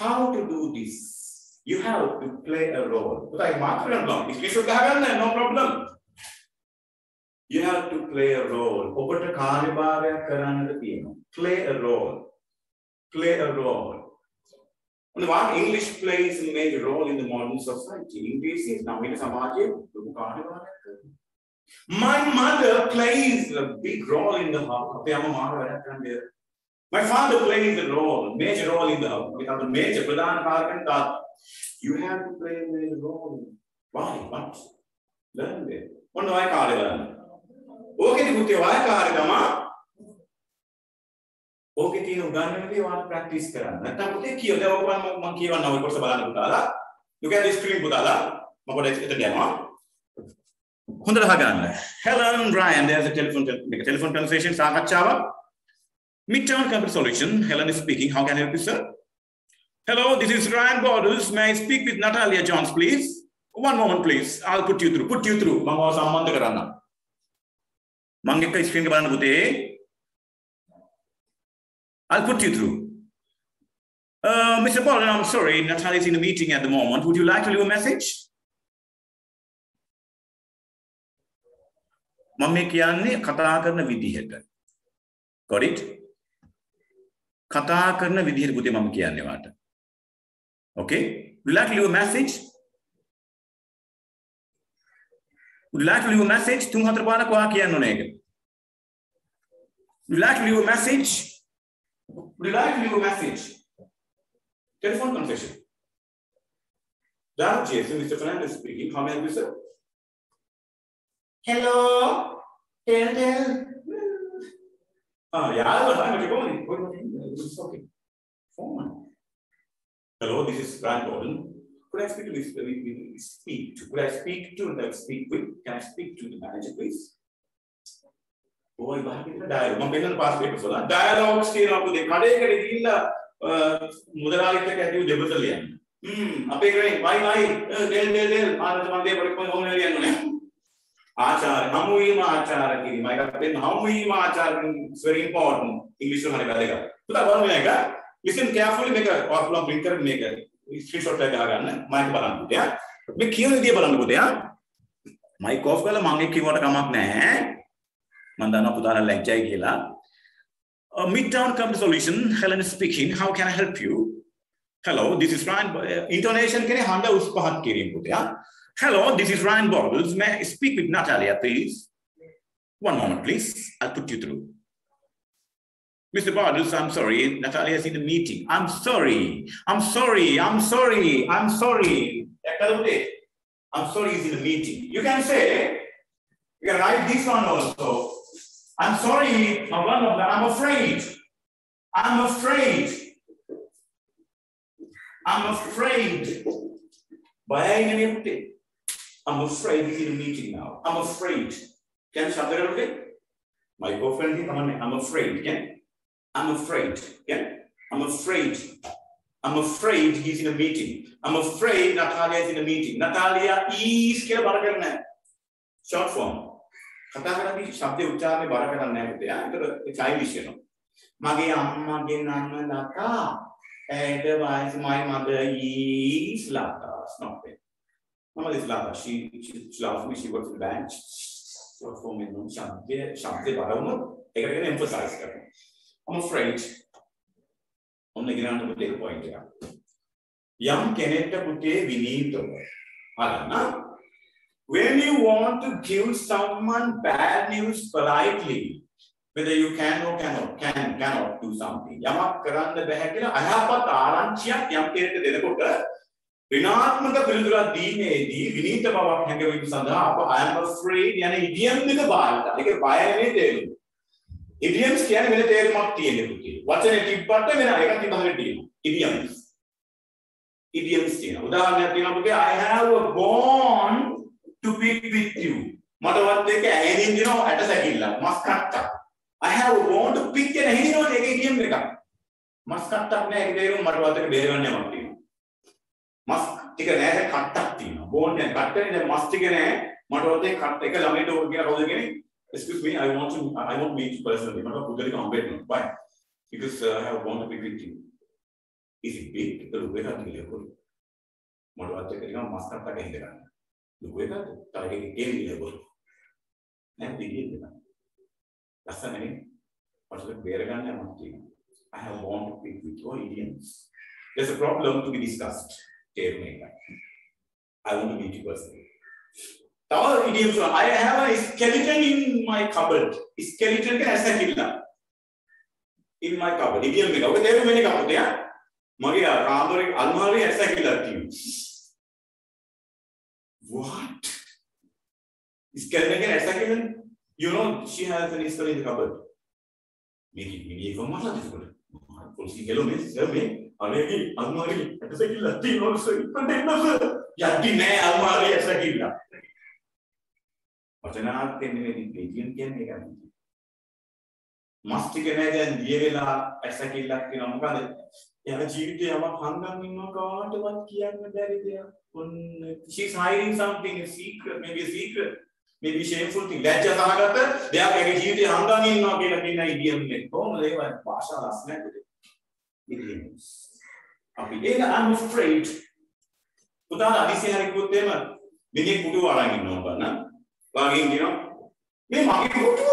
How to do this? You have to play a role. No problem. You have to play a role. Play a role. Play a role. And what English plays a major role in the modern society. English is now in Samaji. My mother plays a big role in the house. My father plays a role, major role in the house. Without the major, you have to play a major role. Why? What? Learn it. What do I call it? Okay, why call it? Okay, you want to practice. Look at this screen. Helen Ryan, there's a telephone conversation. Midtown Computer Solution. Helen is speaking. How can I help you, sir? Hello, this is Ryan Borders. May I speak with Natalia Johns, please? One moment, please. I'll put you through. Put you through. I'll put you through. Mr. Borden, I'm sorry. Natalia is in a meeting at the moment. Would you like to leave a message? Got it? Okay? Would you like to leave a message? Would you like to leave a message? Would you like to leave a message? Would you like to leave a message? Telephone conversation. That Jason, Mr. Fernandez speaking. How may I help you, sir? Hello. Tell. It's okay. Phone. Hello, this is Ryan Gordon. Could I speak to this? Could I speak to the speak with? Can I speak to the manager, please? Boy, dialogue scale up to the it's very important. English listen carefully, make a or printer, make a screenshot like that. Make here the my cough girl among a keyboard come up there. Mandana Putana like Jaigila. Midtown Computer Solution, Helen is speaking. How can I help you? Hello, this is Ryan. Intonation can I hand out Kirim? Hello, this is Ryan Borders. May I speak with Natalia, please? One moment, please. I'll put you through. Mr. Borders, I'm sorry. Natalia is in the meeting. I'm sorry. I'm sorry, he's in the meeting. You can say, you can write this one also. I'm sorry, I'm afraid. I'm afraid he's in a meeting now. I'm afraid. Can you stop it? My girlfriend, I'm afraid. I'm afraid. I'm afraid he's in a meeting. I'm afraid Natalia is in a meeting. Natalia is short form. It's Chinese, you know. Otherwise, my mother is Lata. It's not bad. Mama is Lata. She loves me. She works in the bank. short form එන්න ශබ්දේ බලවුනොත් ඒකට කියන emphasize කරනවා. I'm afraid ඔන්න ගිරාන්න පුතේ point එක. යම් කෙනෙක්ට පුතේ විනීතව බලන්න when you want to give someone bad news politely whether you can or cannot do something යමක් කරන්න බැහැ කියලා අයහපත් ආරංචියක් යම් කෙනෙක්ට දෙනකොට ඍණාත්මක පිළිතුරක් දීමේදී විනීත බවක් හැඟවීම සඳහා අප I am afraid යන idiom එක බලන්න. ඒක බය නෙමෙයි තේරුම. idioms කියන්නේ වෙන තේරුමක් තියෙන්නේ පුතේ. වචනේ තිබ්බට වෙන එකක් තිබහකට තියෙනවා. idioms තියෙනවා. උදාහරණයක් තියෙනවා පුතේ I have a bone to pick with you. මටවත් එක ඇහෙනින් දෙනවා ඇට සැකිල්ලක් මස් කට්ටක්. I have a bone to pick කියන ඇහෙනිනොත් ඒක idiom එකක්. මස් කට්ටක් නෑ ඒක තේරුම මටවත් එක බේරගන්න යමක් තියෙනවා. මස් ටික නෑ කට්ටක් තියෙනවා. බෝන් එක කට්ටනේ දැන් මස් ටික නෑ මටවත් එක කට්ට එක ළමයට ඕක කියලා කවුද කියන්නේ? Excuse me, I want meet you personally. මට පුදුලික හම්බෙන්න. Why? Because I have a bone to pick with you. Is it big? ඒක ලොකු එකක් කියලා. මටවත් එක නිකන් මස් කට්ටක් ඇහිඳ ගන්න. ලොකු එකක් තාරගේ ගේම් කියලා. නෑ දෙවියන් දෙන්න. ලස්සනනේ. මට බේරගන්න යමක් තියෙනවා. I have a bone to pick with you idioms. There's a problem to be discussed. I want to meet you personally. Our idioms are, I have a skeleton in my cupboard. Skeleton can as a killer. In my cupboard. Idiom me. Okay, there are many cupboard. Yeah. Maria, Ramari, Almari as a killer team. What? Skeleton can as a killer? You know, she has an skeleton in the cupboard. Maybe even more difficult. Hello, miss. Hello, me. අනේ අල්මාරි ඇටසැකිල්ල තියෙනවා sir ඉතින් එන්නස යද්දි නෑ අල්මාරි ඇටසැකිල්ල වචනාත් කියන්නේ ඉතින් කියන්නේ ඒක නෙමෙයි මස් ටික නෑ දැන් දිය වෙලා ඇටසැකිල්ලක් තියෙනවා මොකද එයාගේ ජීවිතේ යමක් හංගන් ඉන්නවා කාටවත් කියන්න බැරි දෙයක් she's hiding something a secret maybe shameful thing ලැජ්ජා සහගත දෙයක් ඒගේ ජීවිතේ හංගන් ඉන්නවා කියලා කියන ඉඩියම් එක කොහොමද ඒක භාෂා ලස්සනට idioms I'm afraid. Udah ada sih hari kudu tema. Bini kudu orang ini nonton, na? Lagi ini, no? Ini magi kudu.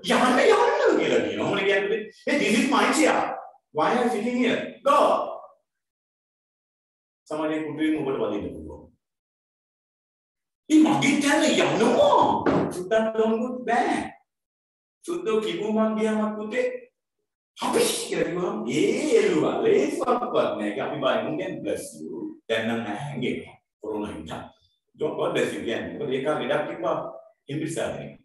Jangan gila ni. Orang ni kan, hey, this is my chair. Why are you sitting here? Go. Sama dia kudu ini mobile balik dulu. Ini magi jangan yang no. Sudah tunggu back. Sudah kibu magi yang kudu. Habis kira gua, lu balik apa nih? Kami baik mungkin bless you dan nang gitu. Corona ini, jangan bless you kan? Mereka lihat kita Inggris ada nih,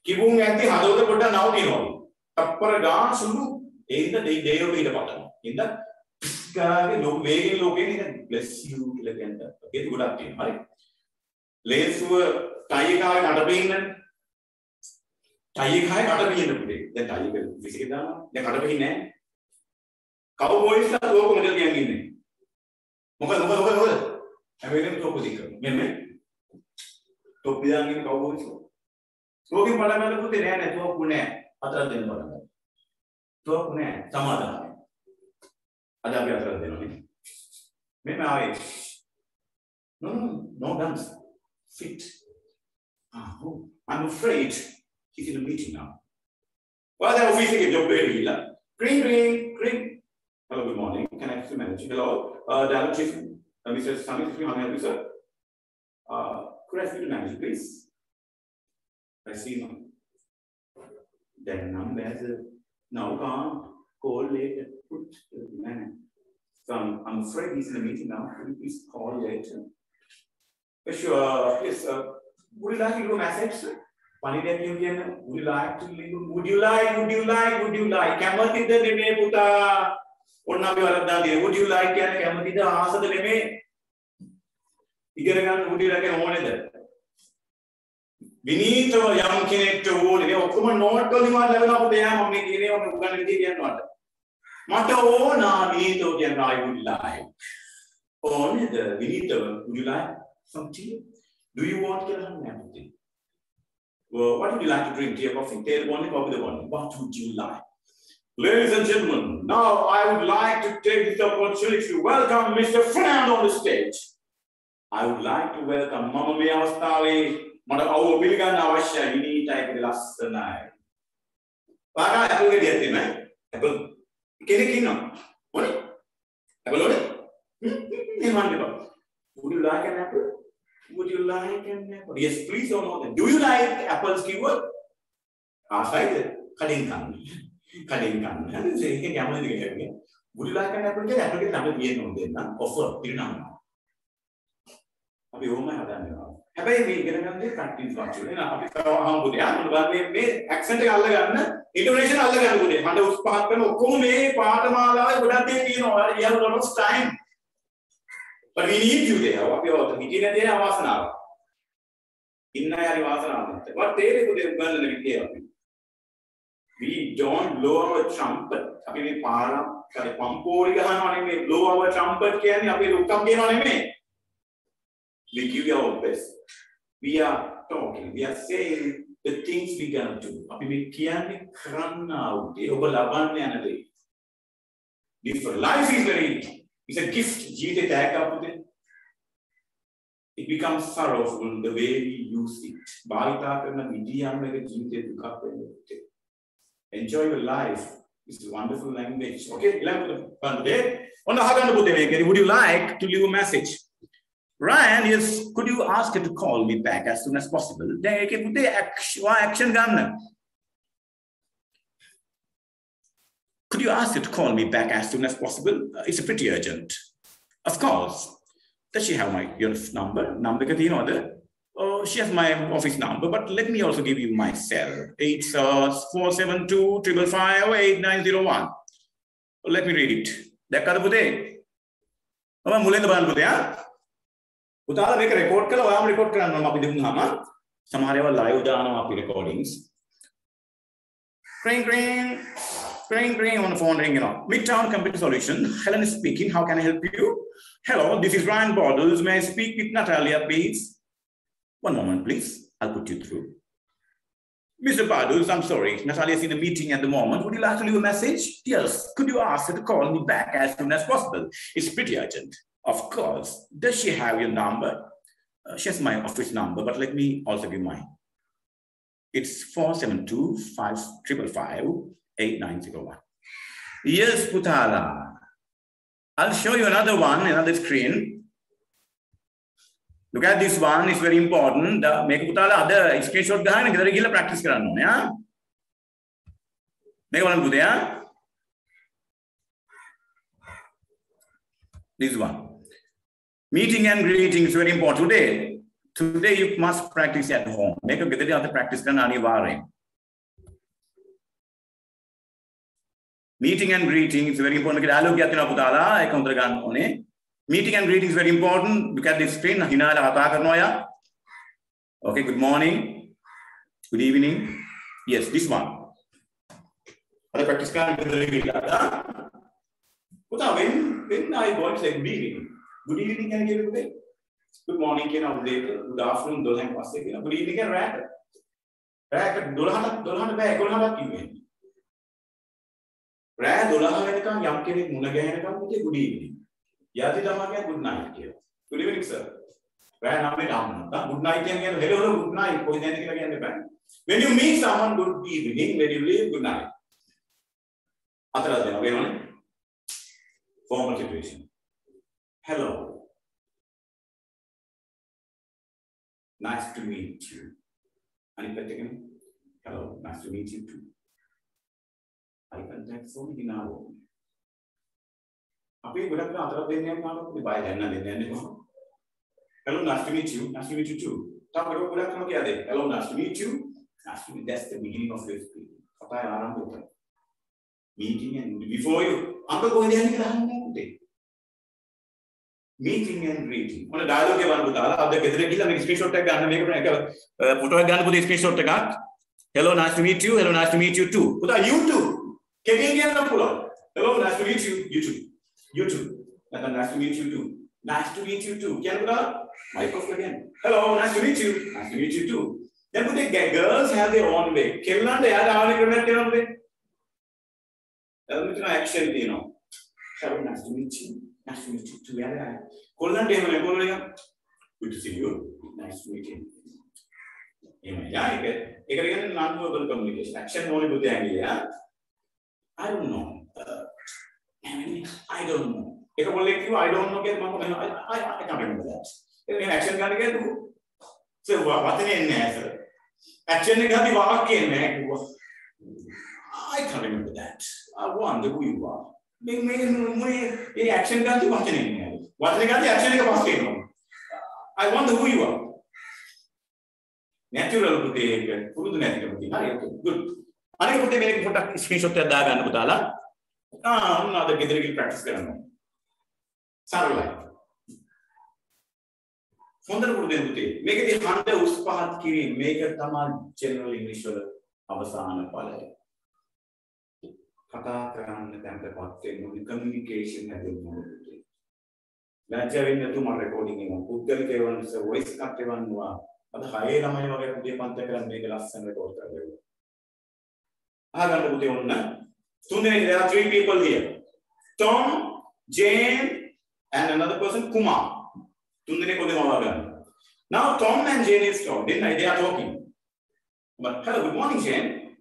kibungan ti hado tu pernah nahu ni nahu. Tapper gan sulu, ini dah day over ini dapat. Ini dah sekarang logo ini kan bless you kira kira. Itu udah tim, hari. Lesu tayi kau ada pengen. Tayi khai kata begini nanti, dan tayi ke fisik kita, dia kata begini, kau boys lah tuh aku model yang ini, muka, Amerika tuh aku dikau, memang, tuh bilang ini kau boys, tuh kita pada mana tuh tidak ada, tuh aku nih, aturan dia pada, tuh aku nih, sama ada apa aturan dia nih, memang awet, no dance, fit, I'm afraid. He's in a meeting now. Well, the office is job ready. Ring. Hello, good morning. Can I see manager? Hello, Dialogue Chief, Mr. Sami, how may I help you, sir? Could I see the manager, please? I see him. Then number now can't call later. Put the manager. So I'm afraid he's in a meeting now. Could you please call later? Sure. Yes. Would you like to do a message, sir? Would you like to leave? Would you like? Kamati the leme puta. Onna be varada de. Would you like? Kamati the aasa the leme. Igaragan would you like? One is that. Vinita young connect to wood. They are common not going on level of them. I'm making it on the not. Mata ona Vinito can I would like. Only the Vinita. Would you like some tea? Do you want to have anything? Well, what would you like to drink? Tea or coffee? Tell one, coffee the one. What would you like? Ladies and gentlemen, now I would like to take this opportunity to welcome Mr. Fernando on the stage. I would like to welcome Mama Mia Stali, මට අවු පිළිගන්න අවශ්‍යයි විනීත එකේ ලස්සනයි. පාගා Apple ගෙඩියක් තියෙනවා. Apple කෙනෙක් ඉන්නවා. මොනේ? Apple වල? Would you like an apple? Would you like an apple? Yes, please or no. Do you like apples, keyword? ආසයිද? කලින් කන්න. කලින් කන්න. හරිද? ඒක යමනද කියන්නේ. Would you like an apple? කියලා අපිට ළඟ තියෙන උන් දෙන්න offer පිළිනමනවා. අපි ඕමයි හදන්නේ. හැබැයි මේ ඉගෙන ගන්න දේ ප්‍රැක්ටිස් වචන නේ. අපි හම්බුනේ. අන්න මේ accent එක අල්ල ගන්න, intonation අල්ල ගන්න පුතේ. මට උස් පහත් කරන ඔක්කොම මේ පාඨමාලාවේ ගොඩක් දේ තියෙනවා. You have a lot of time. But we need you there. අපි ඔත හිටියේ නැති නේ අවාසනාව. ඉන්න අය හරි වාසනාවක් නැත්තේ. වත් තේරෙන්නේ පුතේ උගන්නන විදිය අපි. We don't blow our trumpet. අපි මේ පාරම් හරි පම්පෝරි ගහනවා නෙමෙයි. blow our trumpet කියන්නේ අපි රුක්කම් කියනවා නෙමෙයි. We give you our best. We are talking. We are saying the things we can do. අපි මේ කියන්නේ කරන්න ආවුනේ ඔබ ලබන්න යන දේ. Different life is very. It's a gift. ජීවිතේ තෑග්ග අපුතේ. It becomes sorrowful the way we use it. භාවිතා කරන විදියම එක ජීවිතේ දුකක් වෙන්නේ. Enjoy your life. It's a wonderful language. Okay, would you like to leave a message? Ryan, yes, could you ask her to call me back as soon as possible? Action gun. Could you ask her to call me back as soon as possible? It's pretty urgent. Of course. Does she have your number? She has my office number, but let me also give you my cell. It's 472-555-8901. Let me read it. දැක්කද පුතේ? මම මුලින්ද බලන්න පුතේ ආ? පුතාලා මේක record කරලා ඔයාම record කරන්න ඕන අපි දෙන්නාම සමහර ඒවා ලයිව් දානවා අපි recordings. Ring ring on the phone ringing on. Midtown Computer Solution. Helen is speaking. How can I help you? Hello, this is Ryan Bottles. May I speak with Natalia, please? One moment, please. I'll put you through. Mr. Bottles, I'm sorry. Natalia is in a meeting at the moment. Would you like to leave a message? Yes. Could you ask her to call me back as soon as possible? It's pretty urgent. Of course. Does she have your number? She has my office number, but let me also give mine. It's 472-555-8901. Yes, Putala. I'll show you another one, another screen. Look at this one, it's very important. Make Putala other screenshot ගහන්න ගෙදර ගිහලා practice කරන්න ඕනේ ආ. මේක බලන්න පුතේ ආ. This one. Meeting and greeting is very important. Today you must practice at home. Make a ගෙදර අද practice කරන්න අනිවාර්යයෙන්. Meeting and greeting is very important. Dialogue එකක් තියෙනවා පුතාලා ඒක හොඳට ගන්න ඕනේ. Meeting and greeting is very important. Look at this screen. හිනාලා කතා කරනවා යා. Okay, good morning. Good evening. Yes, this one. අද practice කරන්න ගෙදර ගිහලා. පුතා when I got say good evening. Good evening can you give it? Good morning කියන උදේට. Good afternoon 12න් පස්සේ කියන. Good evening කියන රැට. රැට 12ට බෑ 11ට කිව්වේ. රෑ 12 වෙනකම් යම් කෙනෙක් මුණ ගැහෙනකම් පුතේ good evening. යටි තමයි කියන්නේ good night කියලා. Good evening sir. රෑ 9ට ආවොත් good night කියන්නේ hello good night කොහෙද යන්නේ කියලා කියන්න බෑ. When you meet someone good evening, when you leave good night. අතරද දෙනවා වෙනවනේ. Formal situation. Hello. Nice to meet you. Anik පැත්තකින් hello, nice to meet you too. I contact so many now. අපි ගොඩක් අතරක් දෙන්නේ යනවා අපි බය දැන්න දෙන්නේ නැහැ. Hello, nice to meet you. Nice to meet you too. තාම ගොඩක් කම කියade. Hello, nice to meet you. Nice to meet. That's the beginning of this speech. කතා ආරම්භ කරනවා. Meeting and before you අංක කොහෙද යන්නේ කියලා අහන්නේ පුතේ. Meeting and greeting. ඔන්න ඩයලොග් එක බලන්න පුතාලා. අද ගෙදර ගිහලා මේක ස්ක්‍රීන්ෂොට් එකක් ගන්න මේක ෆොටෝ එකක් ගන්න පුතේ ස්ක්‍රීන්ෂොට් එකක්. Hello, nice to meet you. Hello, nice to meet you too. පුතා you too. කෙටියෙන් කියන්න පුළුවන්. Hello, nice to meet you. You too. You too. Nice to meet you too. Nice to meet you too. Can you microphone again? Hello, nice to meet you. Nice to meet you too. Then put the girls have their own way. Kellante yaada avane ක්‍රමයක් තියෙනවද? එතන මෙතන action තියෙනවා. Hello, nice to meet you. Nice to meet you too. yaada. කොල්ලන්ට එහෙම නේ කොල්ලෝ නිකන් good to see you. Nice to meet you. Yeah, again, non-verbal communication. Action only with the angle, yeah? I don't know. I don't know. If I like you, I don't know. I can't remember that. Action can't get to. So, what's in there? Action can't be walking. I can't remember that. I wonder who you are. Action can't be walking. What's the action walking? I wonder who you are. Natural putih, purudu natural putih. Good. Anek putih mere photo screenshot ya dah kan betala. Ada kita practice කරනවා. සරලයි. හොඳට පුරුදු වෙන්න පුතේ. මේකදී හන්ද උස් පහත් කිරීම මේක තමයි general English වල අවසාන ඵලය. කතා කරන්න දැන්පත් වෙන communication හැදෙන්න ඕනේ. ලැජ්ජ වෙන්නේ නැතුව මම recording එක පුද්ගලික ඒවන්ස voice එකක් එවන්නවා. අද 6 ළමයි වගේ පුතේ පන්ත කරන් මේක ලස්සන record කරලා. අහගන්න පුතේ ඔන්න. There are 3 people here. Tom, Jane, and another person, Kumar. Now Tom and Jane is talking. They are talking. But hello, good morning, Jane.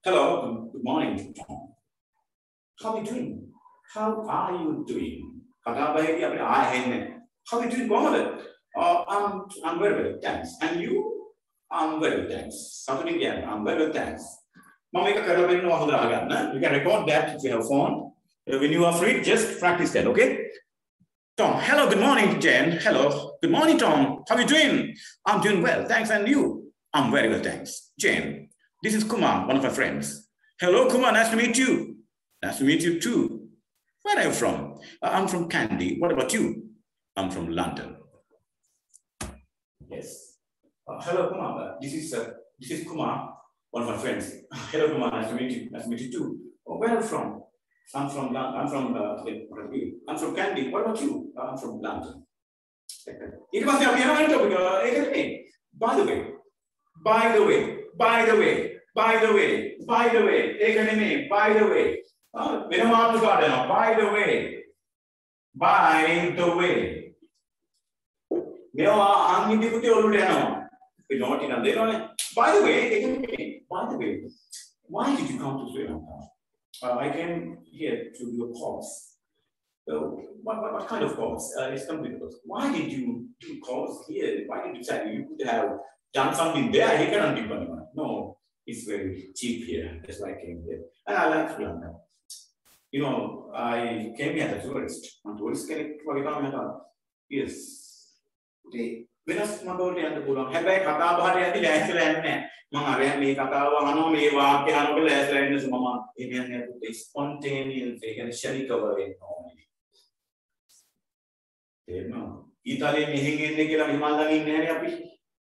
Hello, good morning, Tom. How are you doing? How are you doing? How are you doing, Mohammed? I'm very well, thanks. And you? I'm very well, thanks. Something again. I'm very well, thanks. You can record that if you have a phone. When you are free, just practice that, okay? Tom, hello, good morning, Jen. Hello, good morning, Tom. How are you doing? I'm doing well, thanks. And you? I'm very well, thanks. Jen, this is Kumar, one of my friends. Hello, Kumar, nice to meet you. Nice to meet you too. Where are you from? I'm from Kandy. What about you? I'm from London. Yes. Hello, Kumar. This is Kumar. One of my friends. Hello, Kumar. Nice to meet you. Nice to meet you too. Oh, where are you from? I'm from Kandy. What about you? I'm from London. It must be a topic. By the way. By the way. By the way. By the way. By the way. By the way. By the way. By the way. By the way, why did you come to Sri Lanka? I came here to do a course. So, what kind of course? It's computer course. Why did you do course here? Why did you decide you could have done something there? He cannot do anyone. No, it's very cheap here. That's why I came here. And I like Sri Lanka. You know, I came here as a tourist. I'm a tourist. Yes. වෙනස් මඩෝට යන්න පුළුවන්. හැබැයි කතා බහට යද්දි ලෑස්තිලා යන්නේ නැහැ. මම අරයන් මේ කතාව අහනවා මේ වාක්‍ය අහනකොට ලෑස්තිලා ඉන්න මම එන්නේ නැහැ. ස්පොන්ටේනියස් ඒ කියන්නේ ෂණිකව වෙන්න ඕනේ. තේරෙනවද? ඊතාලියේ මෙහෙන් එන්නේ කියලා මෙහෙම අල්ලන් ඉන්නේ නැහැ අපි.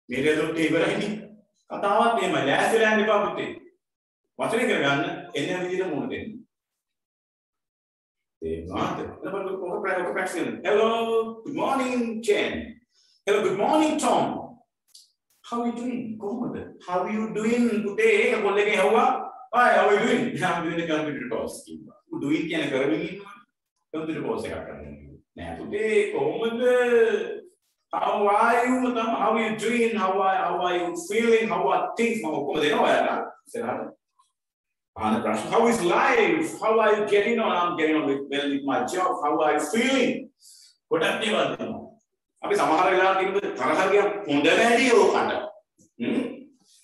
මේක දුට්ටි ඉවරයිනේ. කතාවත් එහෙමයි. ලෑස්තිලා යන්න එපා පුතේ. වචනේ කරගන්න එන්නේ විදිහට මොන දෙන්නේ. තේරෙනවද? Hello, good morning, Jen. Hello, good morning, Tom. How are you doing? How are you doing today? Hi, how are you doing? I'm doing a computer course. Doing computer course. Today, how are you? How are you doing? How are you feeling? How are things? How is life? How are you getting on? I'm getting on well with my job. How are you feeling? What are you doing? අපි සමහර වෙලාවට ඉන්න තරහ ගියා හොඳ වැඩි ඕකට.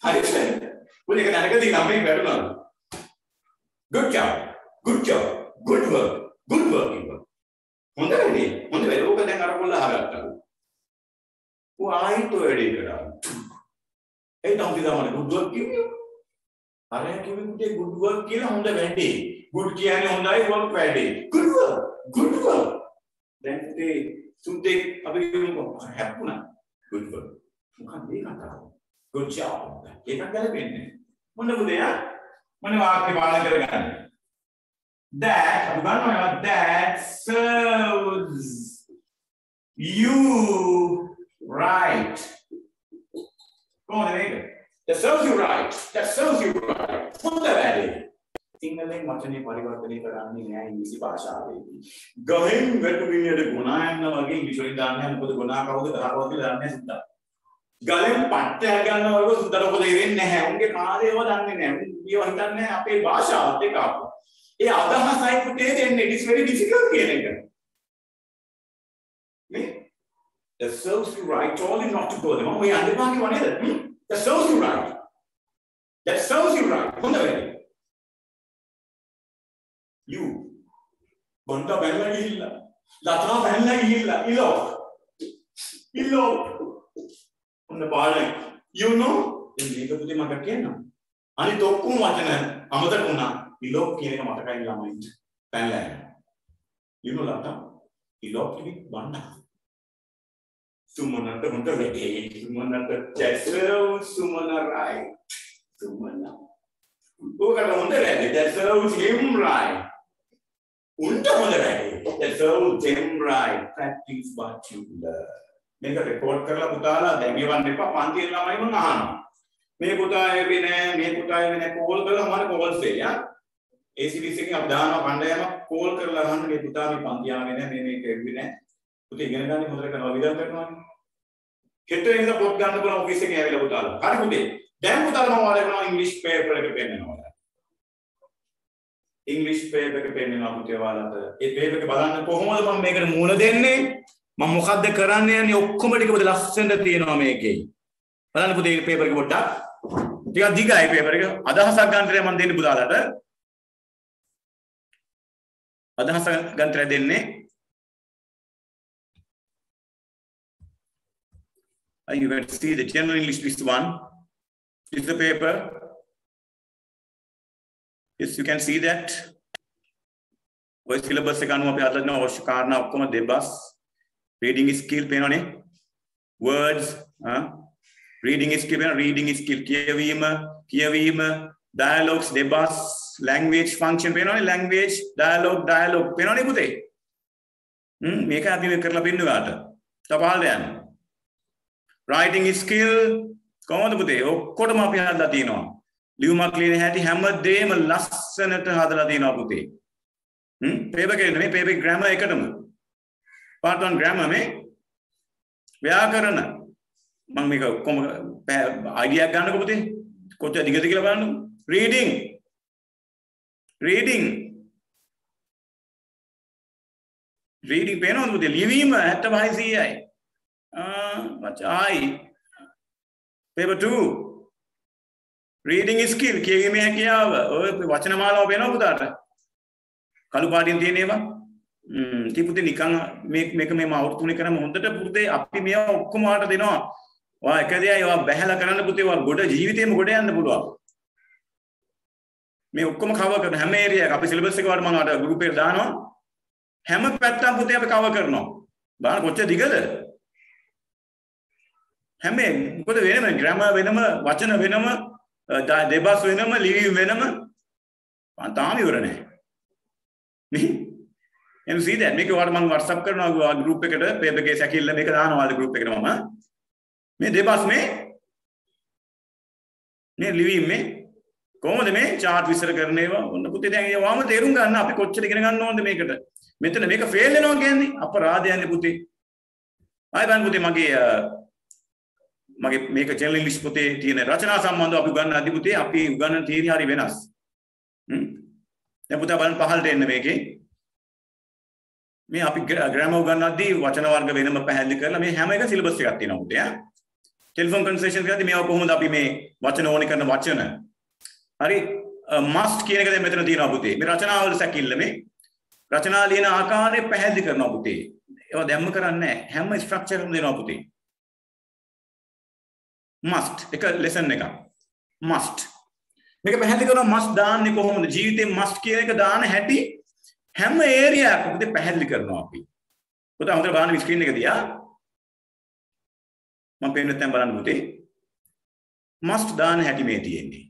හරිද? ඔය එක දැනගදී නම් මේ වැටුණා. Good job. Good job. Good work. Good work. හොඳ වැඩි. හොඳ වැඩි. ඕක දැන් අර කොල්ල අහගත්තා. ඔය ආයිත් වැඩි කරා. ඒ තමයි තමයි good work කිව්වේ. අර කිව්වේ good work කියලා හොඳ වැඩි. good කියන්නේ හොඳයි work වැඩි. Good work. Good work. දැන් ඒ Sunday, happuna. Good work. Good job. That serves you right. Come on, that serves you right. That serves you right. සිංහලෙන් වචනේ පරිවර්තනය කරන්නේ නෑ ඉංග්‍රීසි භාෂාවේදී. ගහෙන් වැටුමිනියට ගුණා යන වගේ ඉංග්‍රීසි වලින් දාන්නේ මොකද ගුණා කවුද කරා කවුද කියලා දන්නේ නැහැ සුද්දා. ගලෙන් පට්ටයක් ගන්නවා වගේ සුද්දට මොකද වෙන්නේ නැහැ. උන්ගේ කාර්යය ඒව දන්නේ නැහැ. ඒව හිතන්නේ අපේ භාෂාවත් එක්ක ආපු. ඒ අදහසයි පුතේ දෙන්නේ. it is very difficult කියන එක. නේ? That serves you right told you not to go there. මම ඔය අඬපාගේ වනේද? That serves you right. That serves you right. හොඳ වෙන්නේ. You බොන්ඩ බැලලා ගිහිල්ලා. ලතනා බැලලා ගිහිල්ලා. ඉලෝ. ඔන්න බලන්න. You know මේක පුතේ මට කියන්න. අනිත් ඔක්කොම වචන අමතක වුණා. ඉලෝ කියන එක මතකයි ළමයින්ට. බැලලා යනවා. You know ලතා ඉලෝ කිවි බණ්ඩ. සුමනට හොඳ වෙටේ. සුමනට චැසෝ සුමන right. සුමන. ඔකට හොඳ වැඩේ. That serves him right. උන්ට හොඳ වැඩේ. That serves him right. Practice what you learn. මේක රෙකෝඩ් කරලා පුතාලා දැන් ගෙවන්න එපා. පන්තියේ ළමයි මම අහනවා. මේ පුතා එන්නේ නැහැ, මේ පුතා එන්නේ නැහැ කෝල් කරලා මම කෝල්ස් එයි ආ. ACBC එකෙන් අපි දානවා කණ්ඩායමක් කෝල් කරලා අහන්න මේ පුතා මේ පන්ති ආවේ නැහැ, මේ කෙරුවේ නැහැ. පුතේ ඉගෙන ගන්න හොඳට කරනවා විතර කරනවානේ. හෙට ඉඳන් පොත් ගන්න පුළුවන් ඔෆිස් එකේ ඇවිල්ලා පුතාලා. හරි පුතේ. දැන් පුතාලා මම ඔයාලට කරනවා ඉංග්‍රීසි පේපර් එක පෙන්නනවා. ඉංග්‍රීසි පේපර් එක පෙන්නනවා පුතේ ඔයාලට. ඒ පේපර් එක බලන්න කොහොමද මම මේකට මූල දෙන්නේ? මම මොකද්ද කරන්න යන්නේ ඔක්කොම ටික පොඩි ලස්සනට තියෙනවා මේකේ. බලන්න පුතේ මේ පේපර් එක පොඩ්ඩක්. ටිකක් දිගයි පේපර් එක. අදහසක් ගන්නට මම දෙන්නේ පුතාලට. අදහස ගන්නට දෙන්නේ. You can see the general English list 1. This is the paper. Yes, you can see that. ඔය syllabus එක අනුව අපි අදලා අවශ්‍ය කාරණා ඔක්කොම දෙබස්. Reading skill පේනවනේ. Words, reading skill පේනවා. Reading skill කියවීම, dialogues දෙබස්, language function පේනවනේ. Language, dialogue පේනවනේ පුතේ. මේක අපි මේ කරලා පෙන්නුවාට. තපාල් යන්න. Writing skill කොහොමද පුතේ? ඔක්කොටම අපි හදලා තියෙනවා. ලියුමක් ලියන හැටි හැමදේම ලස්සනට හදලා තියෙනවා පුතේ. පේපර් එකේ නෙමෙයි පේපර් ග්‍රැමර් එකටම. part 1 grammar में व्याकरण මම මේක කොහොම අයිඩියා ගන්නකො පුතේ කොච්චර දිගද කියලා බලන්න reading පේනවද පුතේ ලිවීම 76යි මචායි paper 2 reading skill කියවීමේ හැකියාව ඔය වචන මාලාව පේනවද පුතාට කළු පාටින් තියෙන ඒවා තිපුතේ නිකන් මේක මේ අවුරුදු 3 කරම හොඳට පුතේ අපි මේවා ඔක්කොම ආට දෙනවා. ඔයා එක දෙයයි ඔයා බහැලා කරන්න පුතේ ඔයා ගොඩ ජීවිතේම ගොඩ යන්න පුළුවන්. මේ ඔක්කොම කවර් කරන හැම ඒරියා එක අපි සිලබස් එක වල මම අර ගෲප් එකට දානවා. හැම පැත්තම පුතේ අපි කවර් කරනවා. බලන්න කොච්චර දිගද? හැම මොකද වෙනම ග්‍රැමර් වෙනම වචන වෙනම දෙබස් වෙනම ලිවීම වෙනම තාම ඉවර නැහැ. නේ you see that මේක ඔයාලට මම WhatsApp කරනවා group එකට paper එකේ සැකිල්ල මේක දානවා ඔයාලගේ group එකට මම මේ දෙපස් මේ ලිවීම මේ කොහොමද මේ chart විස්තර කරන ඒවා ඔන්න පුතේ දැන් ඒවාම තේරුම් ගන්න අපි කොච්චර ඉගෙන ගන්න ඕනද මේකට මෙතන මේක ෆේල් වෙනවා කියන්නේ අපරාධයන්නේ පුතේ ආයි බලන්න පුතේ මගේ මේක general English පුතේ තියෙන රචනා සම්බන්ධව අපි උගන්වන අධි පුතේ අපි උගන්වන තීරි හරි වෙනස් දැන් පුතා බලන්න පහළට එන්න මේකේ මේ අපි ග්‍රැමර් උගන්වද්දී වචන වර්ග වෙනම පැහැදිලි කරලා මේ හැම එක සිලබස් එකක් තියෙනවා පුතේ ඈ ටෙලිෆෝන් කන්වර්සේෂන් කරද්දී මේවා කොහොමද අපි මේ වචන ඕනේ කරන වචන හරි must කියන එක දැන් මෙතන තියෙනවා පුතේ මේ රචනාවල සැකිල්ල මේ රචනා ලියන ආකාරය පැහැදිලි කරනවා පුතේ ඒවා දැම්ම කරන්නේ නැහැ හැම ස්ට්‍රක්චර් එකම දෙනවා පුතේ must එක ලෙසන් එකක් must මේක පැහැදිලි කරනවා must දාන්නේ කොහොමද ජීවිතේ must කියන එක දාන හැටි හැම ඒරියා එකකම පැහැදිලි කරනවා අපි. පුතා හොඳට බලන්න ස්ක්‍රීන් එක දිහා. මම පෙන්නන තැන් බලන්න පුතේ. must දාන හැටි මේ තියෙන්නේ.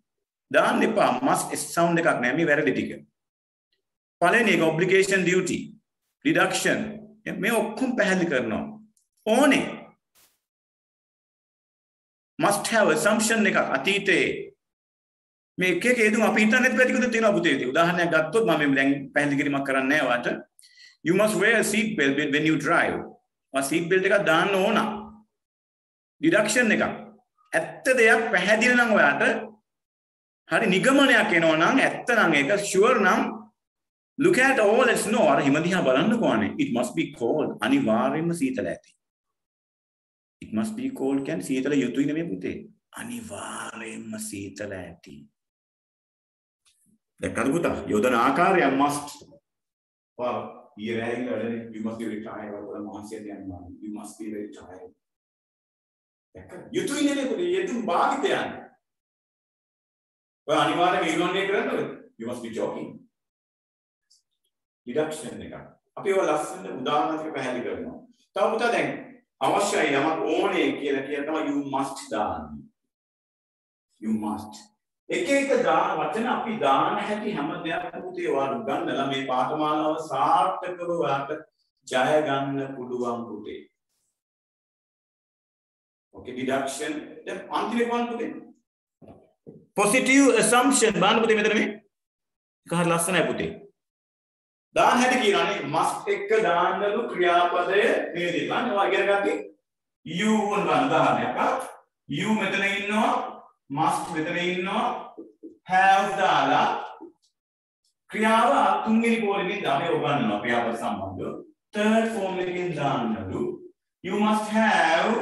දාන්න එපා must sound එකක් නෑ මේ වැරදි ටික. පළවෙනි එක obligation duty, deduction මේ ඔක්කොම පැහැදිලි කරනවා. ඕනේ. must have assumption එකක් අතීතේ මේ එක එක හේතුන් අපි හිතන්නේ පැතිකඩ තියෙනවා පුතේ. උදාහරණයක් ගත්තොත් මම දැන් පැහැදිලි කිරීමක් කරන්නේ නැහැ ඔයාලට. You must wear a seat belt when you drive. ඔය seat belt එක දාන්න ඕන. ඩිඩක්ෂන් එකක්. ඇත්ත දෙයක් පැහැදිලි නම් ඔයාට හරි නිගමනයක් එනවා නම් ඇත්ත නම් ඒක ෂුවර් නම් look at all let's know අර හිම දිහා බලන්නකෝ අනේ it must be cold අනිවාර්යෙන්ම සීතල ඇති. it must be cold කියන්නේ සීතල යුතුයි නෙමෙයි පුතේ. අනිවාර්යෙන්ම සීතල ඇති. දැක්කද පුතා? යොදන ආකාරය must. wow ඊරෑයින් වැඩනේ you must be retired වල මහන්සියට යනවා. you must be very tired. දැක්කද? යුතුයි නෙමෙයි පුතේ. යෙදුම් භාවිතයන්. ඔය අනිවාර්යෙන්ම ඉග්නෝර් කරන්න you must be joking. ඩිඩක්ෂන් එක. අපි ඔය ලස්සන උදාහරණයක් පැහැදිලි කරනවා. තව පුතා දැන් අවශ්‍යයි යමක් ඕනේ කියලා කියන තමයි you must දාන්න. you must. එක දාන වචන අපි දාන හැටි හැම දෙයක්ම පුතේ ඔයාලා ගන්නලා මේ පාඨමාලාව සාර්ථකව ඔයාලට ජය ගන්න පුළුවන් පුතේ. okay deduction දැන් අන්තිම එක වань පුතේ. positive assumption බලන්න පුතේ මෙතන මේ. එක හරිය ලස්සනයි පුතේ. දාන හැටි කියනනේ must එක දාන්නලු ක්‍රියාපදය මේ දෙක. අන්න ඔයා ඉගෙන ගත්තේ you වුණ උදාහරණයක්. you මෙතන ඉන්නවා must මෙතන ඉන්නවා have දාලා ක්‍රියාව තුන්වෙනි පොළකින් දාන්නේ ඔගන්නවා ක්‍රියාපද සම්බන්ධව. third form එකකින් දාන්නලු you must have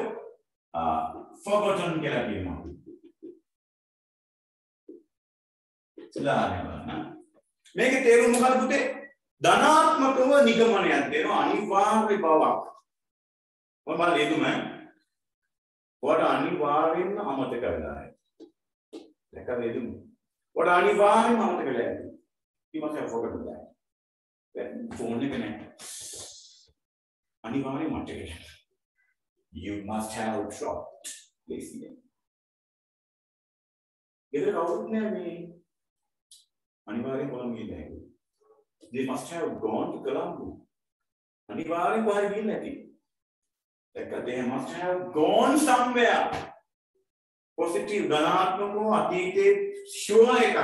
forgotten කියලා කියනවා. සදාහරණ මේකේ තේරුම මොකක්ද පුතේ? ධනාත්මකව නිගමනයක් දෙනවා අනිවාර්ය බවක්. මොකද ලේදුම ඔයාට අනිවාර්යෙන්ම අමතක වෙලා නැහැ. දැක්ක ලේදුම. ඔයාට අනිවාර්යෙන්ම අමතක වෙලා නැහැ. you must have forgotten that. දැන් ෆෝන් එක නැහැ. අනිවාර්යෙන්ම මතක වෙලා. you must have dropped. listen. ඒක කවුරුත් නෑ මේ අනිවාර්යෙන් කොළඹ ගිහින් නැහැ. They must have gone to Colombo. අනිවාර්යෙන් කොහරි ගිහින් නැති. Like they must have gone somewhere. Positive ධනාත්මකව අතීතයේ sure එකක්.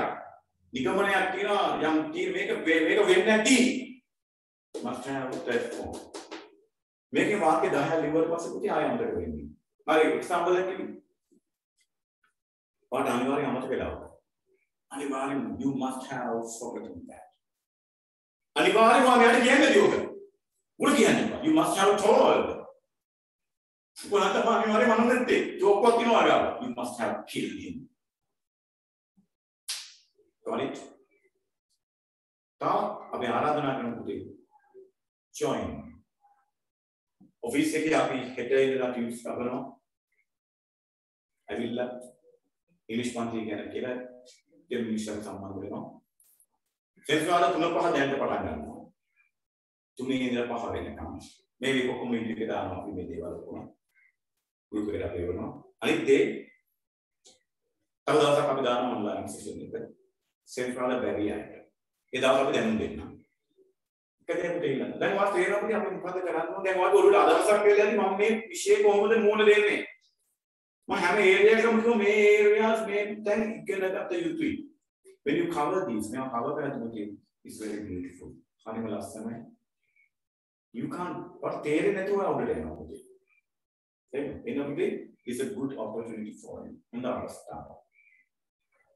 නිගමනයක් තියෙනවා යම් මේක වෙන්නේ නැති. Must have that form. මේකේ වාක්‍ය 10 ලිව්වට පස්සේ පුතේ ආයෙ අමතක වෙන්නේ. හරි එක්සැම්පල් එකක් කිව්වේ. ඔයාට අනිවාර්යෙන් අමතක වෙලා. අනිවාර්යෙන් you must have forgotten that. අනිවාර්යෙන්ම ඔයාලට කියන්නේ දියෝක. මුල කියන්නේ you must have told. ඔයාලට අනිවාර්යෙන්ම මනෝනෙත්තේ ජෝක්වත් කියනවා ගාව. You must have killed him. got it? තා අපි ආරාධනා කරමු පුතේ. join. ඔෆිස් එකේ අපි හෙට ඉඳලා ටියුට්ස් කරනවා. ඇවිල්ලා ඉංග්‍රීසි පන්ති ගැන කියලා දෙමිනිස්සුන් සම්බන්ධ වෙනවා. සෙන්සුරාල 3-5 දැනට පටන් ගන්නවා. 3 ඉඳලා 5 වෙනකම්. මේ වීක කොමියුනිටි එකට දානවා අපි මේ දේවල් කරනවා. ගෲප් එකට අපි වෙනවා. අනිත් දේ තව දවසක් අපි දානවා ඔන්ලයින් සෙෂන් එක. සෙන්සුරාල බැරි අයට. ඒ දවස් අපි දැනුම් දෙන්නම්. එකදේකට ඉන්න. දැන් වාස් තේරෙනවද අපි මොකද කරන්නේ? දැන් වාගේ ඔළුවට අදහසක් වෙලාදී මම මේ විෂය කොහොමද මූණ දෙන්නේ? මම හැම ඒරියාවකම කිව්ව මේ ඒරියාස් මේ දැන් ඉගෙන ගන්න යුතුයි. When you cover these, now cover that is very beautiful. හරිම ලස්සනයි. You can't but තේරෙන්නේ නැතුව අවුලට එනවා පුතේ. එනකොට is a good opportunity for you. හොඳ අවස්ථාවක්.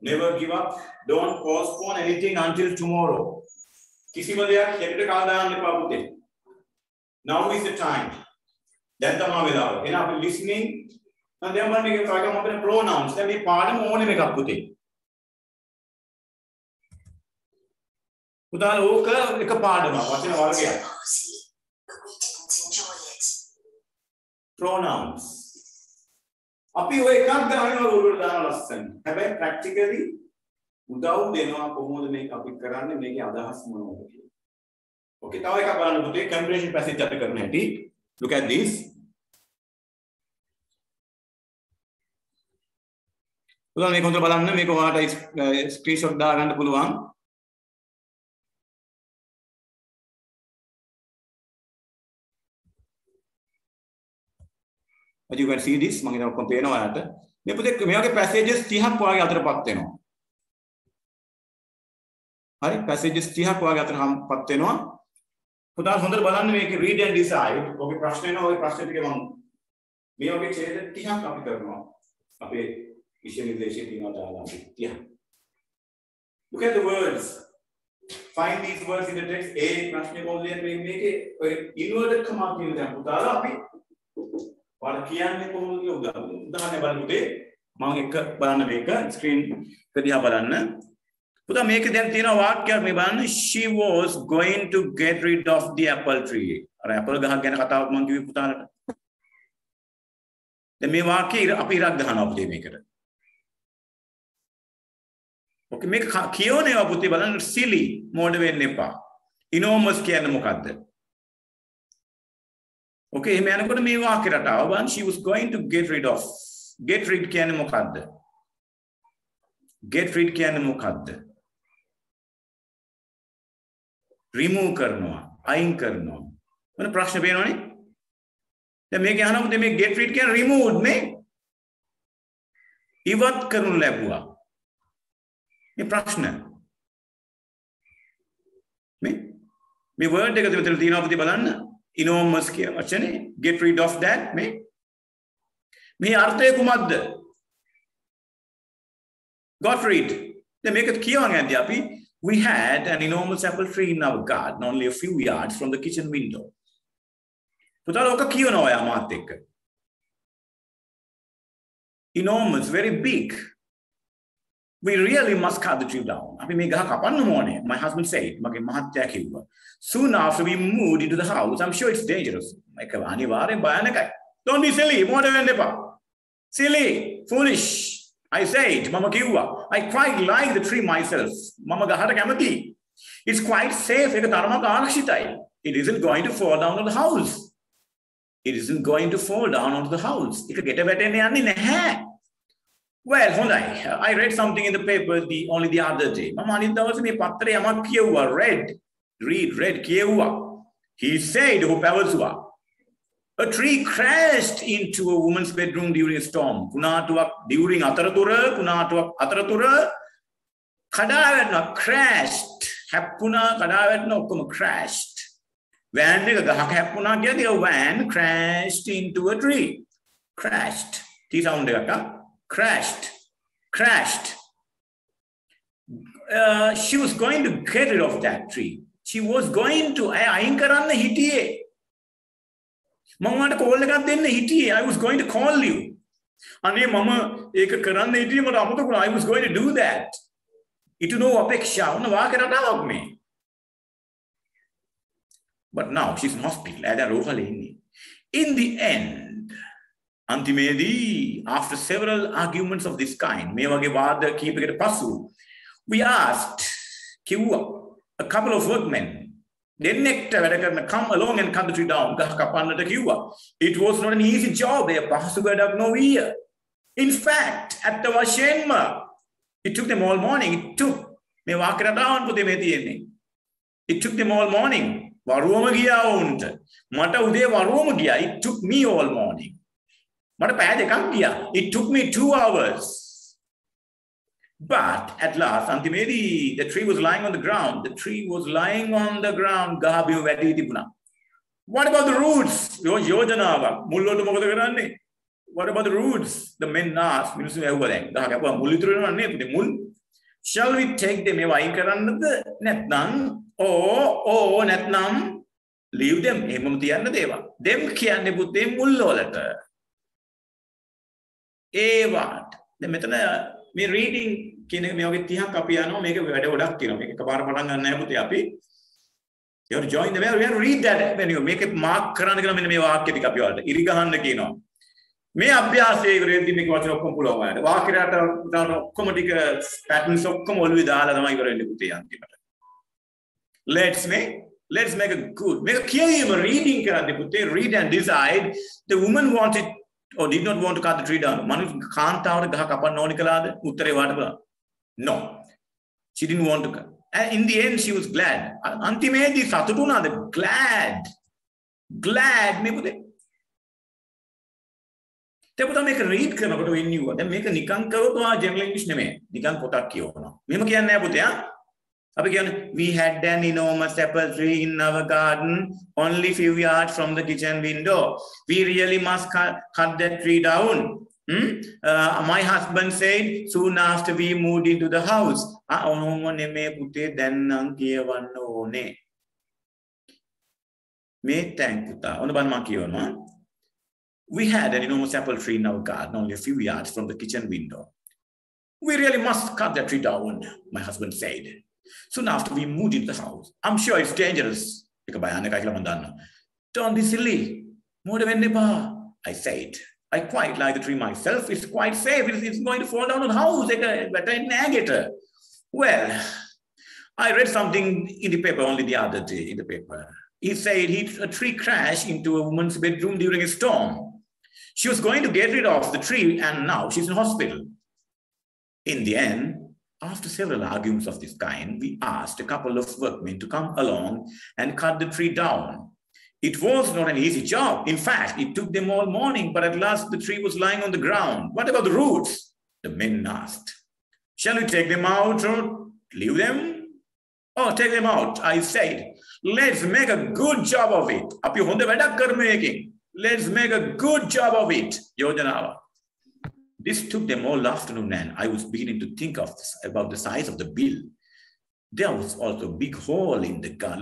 Never give up. Don't postpone anything until tomorrow. කිසිම දෙයක් හෙටට කාල දාන්න එපා පුතේ. Now is the time. දැන් තමයි වෙලාව. එහෙනම් අපි listening නම් දැන් මම මේක තව එකක් අපේ pronouns. දැන් මේ පාඩම ඕනෙම එකක් පුතේ. පුතා ඕක එක පාඩමක් වචන වර්ගයක්. pronouns. අපි ඔය එකක් ගන්නවා උඩට දාන ලස්සන. හැබැයි practically උදව් දෙනවා කොහොමද මේක අපි කරන්නේ මේකේ අදහස් මොනවද කියලා. ඕකේ තව එකක් බලන්න පුතේ comprehension passage අපි කරන හැටි. Look at this. පුතා මේක හොඳට බලන්න මේක ඔයාලට screenshot දාගන්න පුළුවන්. As you can see this මම හිතනවා ඔක්කොම පේනවා ඔයාලට. මේ පුතේ මේ වගේ passages 30ක් වගේ අතරපත් වෙනවා. හරි passages 30ක් වගේ අතරපත් වෙනවා. පුතා හොඳට බලන්න මේක read and decide. ඔගේ ප්‍රශ්න එනවා ඔය ප්‍රශ්න ටික මම මේ වගේ ඡේද 30ක් අපි කරනවා අපේ විෂය නිර්දේශයේ තියෙනවා දාලා අපි 30. Look at the words. Find these words in the text. A ප්‍රශ්නේ කොහොමද මේකේ ඔය inverted comma කියන දේ පුතාලා අපි ඔයාලා කියන්නේ කොහොමද කියලා උදාහරණයක් බලන්න පුතේ. මම එක බලන්න මේක ස්ක්‍රීන් එක දිහා බලන්න. පුතා මේකේ දැන් තියෙන වාක්‍යයක් මේ බලන්න. She was going to get rid of the apple tree. අර apple ගහක් ගැන කතාවක් මම කිව්වේ පුතාලට. දැන් මේ වාක්‍යය අපි ඉරක් ගහනවා පුතේ මේකට. Okay මේක කියෝනේ පුතේ බලන්න silly මෝඩ වෙන්න එපා. enormous කියන්නේ මොකද්ද? Okay එහෙම යනකොට මේ වාක්‍ය රටාව බලන්න she was going to get rid of. Get rid කියන්නේ මොකද්ද? Get rid කියන්නේ මොකද්ද? remove කරනවා, අයින් කරනවා. මොන ප්‍රශ්න පේනවනේ? දැන් මේක අහනකොට මේ get rid කියන්නේ removed නේ? ඉවත් කරනු ලැබුවා. මේ ප්‍රශ්න. මේ word එක දෙවිතර තියෙනවා පුතේ බලන්න. enormous කියන වචනේ get rid of that මේ අර්ථය කුමක්ද? got rid. දැන් මේක කියවන්න යද්දී අපි we had an enormous apple tree in our garden only a few yards from the kitchen window. පුතාලා ඔක කියනවා ඔයා මාත් එක්ක. Enormous, very big. We really must cut the tree down. අපි මේ ගහ කපන්න ඕනේ. My husband said. මගේ මහත්තයා කිව්වා. Soon after we moved into the house, I'm sure it's dangerous. මේක අනිවාර්යෙන් භයානකයි. Don't be silly. මොඩ වෙන්න එපා. Silly, foolish. I said, Mama kiwa. I quite like the tree myself. Mama gahata kamathi. It's quite safe. It isn't going to fall down on the house. It isn't going to fall down onto the house. Well, I read something in the paper only the other day. Mama read kiwa. He said, a tree crashed into a woman's bedroom during a storm. During Ataratura, Kadavetna crashed. Hapuna Kadavetna crashed. Van Hapuna get a van crashed into a tree. Crashed. Crashed. She was going to get rid of that tree. She was going to Ainkaranna Hitie. I was going to call you. I was going to do that. But now she's in hospital. In the end, after several arguments of this kind, we asked a couple of workmen come along and cut the tree down. It was not an easy job. In fact, at the Vashenma, it took them all morning. It took them all morning. It took me all morning. It took me 2 hours. But at last, the tree was lying on the ground. The tree was lying on the ground. What about the roots? What about the roots? The men asked. Shall we take them away? Or leave them? Them kiyanne putte mullolata. මේ reading කියන මේ වගේ 30ක් අපි යනවා මේක වැඩ ගොඩක් තියෙනවා මේක එකපාර පටන් ගන්න නැහැ පුතේ අපි you have to join the way we have to read that when you මේක මාක් කරන්න කියලා මෙන්න මේ වාක්‍ය ටික අපි වලට ඉරි ගහන්න කියනවා මේ අභ්‍යාසයේ ඉවරෙද්දී මේක වචන ඔක්කොම පුළුවන් වලට වාක්‍ය රට ඔක්කොම ටික පැටර්න්ස් ඔක්කොම ඔළුවේ දාලා තමයි ඉවර වෙන්නේ පුතේ අන්තිමට let's make a good මේක කියවීම reading කරද්දී පුතේ read and decide the woman wanted or did not want to cut the tree down. No. She didn't want to cut. And in the end, she was glad. Antimedi satutuna glad. Teputa make a read කරනකොට when you then make a නිකන් කරොත් general English නෙමෙයි. නිකන් පොතක් කියවනවා. මෙහෙම කියන්නේ නැහැ පුතේ. We had an enormous apple tree in our garden, only few yards from the kitchen window. We really must cut that tree down. My husband said soon after we moved into the house. We had an enormous apple tree in our garden, only a few yards from the kitchen window. We really must cut that tree down, my husband said. Soon after we moved into the house. I'm sure it's dangerous. Don't be silly. I said. I quite like the tree myself. It's quite safe. It's going to fall down on the house. Well, I read something in the paper only the other day in the paper. He said a tree crashed into a woman's bedroom during a storm. She was going to get rid of the tree and now she's in hospital. In the end, after several arguments of this kind, we asked a couple of workmen to come along and cut the tree down. It was not an easy job. In fact, it took them all morning, but at last the tree was lying on the ground. What about the roots? The men asked. Shall we take them out or leave them? Oh, take them out, I said. Let's make a good job of it. Let's make a good job of it. This took them all afternoon and I was beginning to think about the size of the bill. There was also a big hole in the car.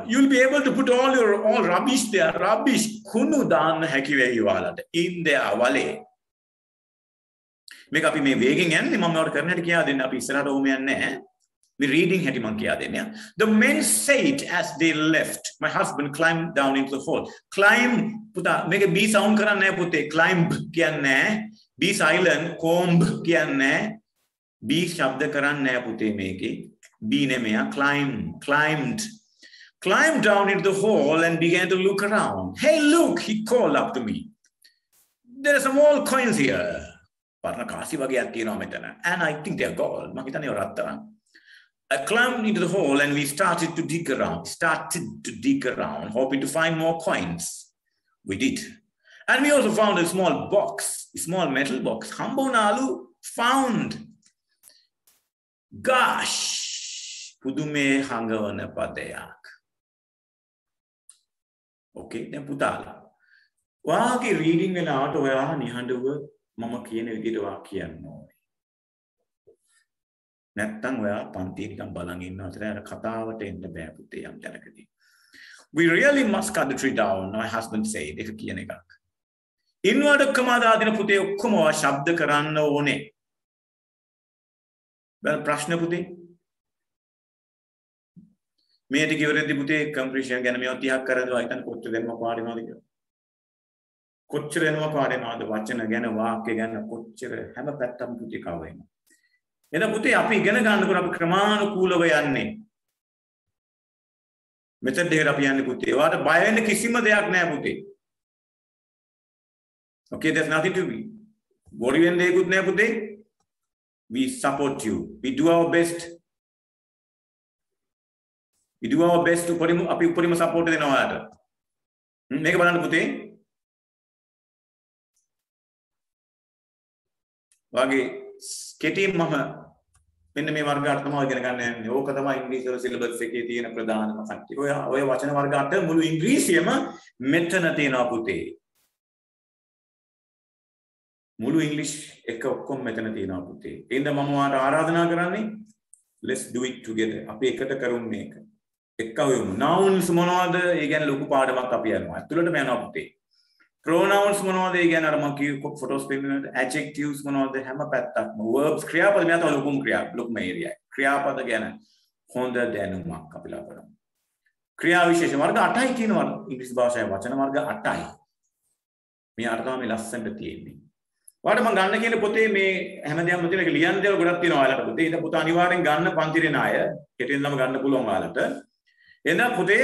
You'll be able to put all rubbish there. Rubbish in their valley. Make up me waking and the mama or Karnakia then up we reading the men said as they left. My husband climbed down into the hole. Climb, make a B sound pute. Climb kyanne. B silent, comb kyanne. B shabda karan pute make. B nemea climbed down into the hole and began to look around. Hey, look, he called up to me. There are some old coins here. And I think they're gold. I climbed into the hole and we started to dig around, hoping to find more coins. We did. And we also found a small box, a small metal box. Hambonalu found. Gosh, pudume hangavana padayak. Okay, then putala. Wagi reading an out of Nihanduva, Mama Kian did Wakian no. We really must cut the tree down, my husband said. Inward Kamada didn't put a Kumo Shabda Karano one. Well, Prashna Puti may give a deputy completion Ganamiotia Karado, I can put to them a party. Kutcher and Makarima, the watching again a walk again, a kutcher, have a petam puti kawing. In a puti api ganagan Kraman Kulawayanne. Method de Rapian puti, what a buy and Kissima de Akna puti. Okay, there's nothing to be. What do you they good neputi? We support you. We do our best. We do our best to put him support in our make a banana puti. Wagi Katie Mama when the Margata again and Okatama English syllabus security and a Pradan or watching Margata, Mulu English, Metanatina Pute Mulu English, Ekom Metanatina Pute. In the Mamma Aradana Grani, let's do it together. A pekata karum make Ekawum nouns monoda again look part of a capiano, Tulamana. Pronouns mono again are monkey photos adjectives mono the hamapatak verbs kriya padmata lokum kriya look my area kriya pad again honda denuma kapila padam kriya vishesha marga 8යි කියනවා ඉංග්‍රීසි භාෂාවේ වචන වර්ග 8යි මේ අර තමයි ලස්සනට තියෙන්නේ ඔයාලට මම ගන්න කියන පොතේ මේ හැමදේම තියෙන එක ලියන්න දේවල් ගොඩක් තියෙනවා ඔයාලට පොතේ ඉතින් පුතා අනිවාර්යෙන් ගන්න පන්තිරේ ණය කෙටියෙන් ළම ගන්න පුළුවන් ඔයාලට එහෙනම් පොතේ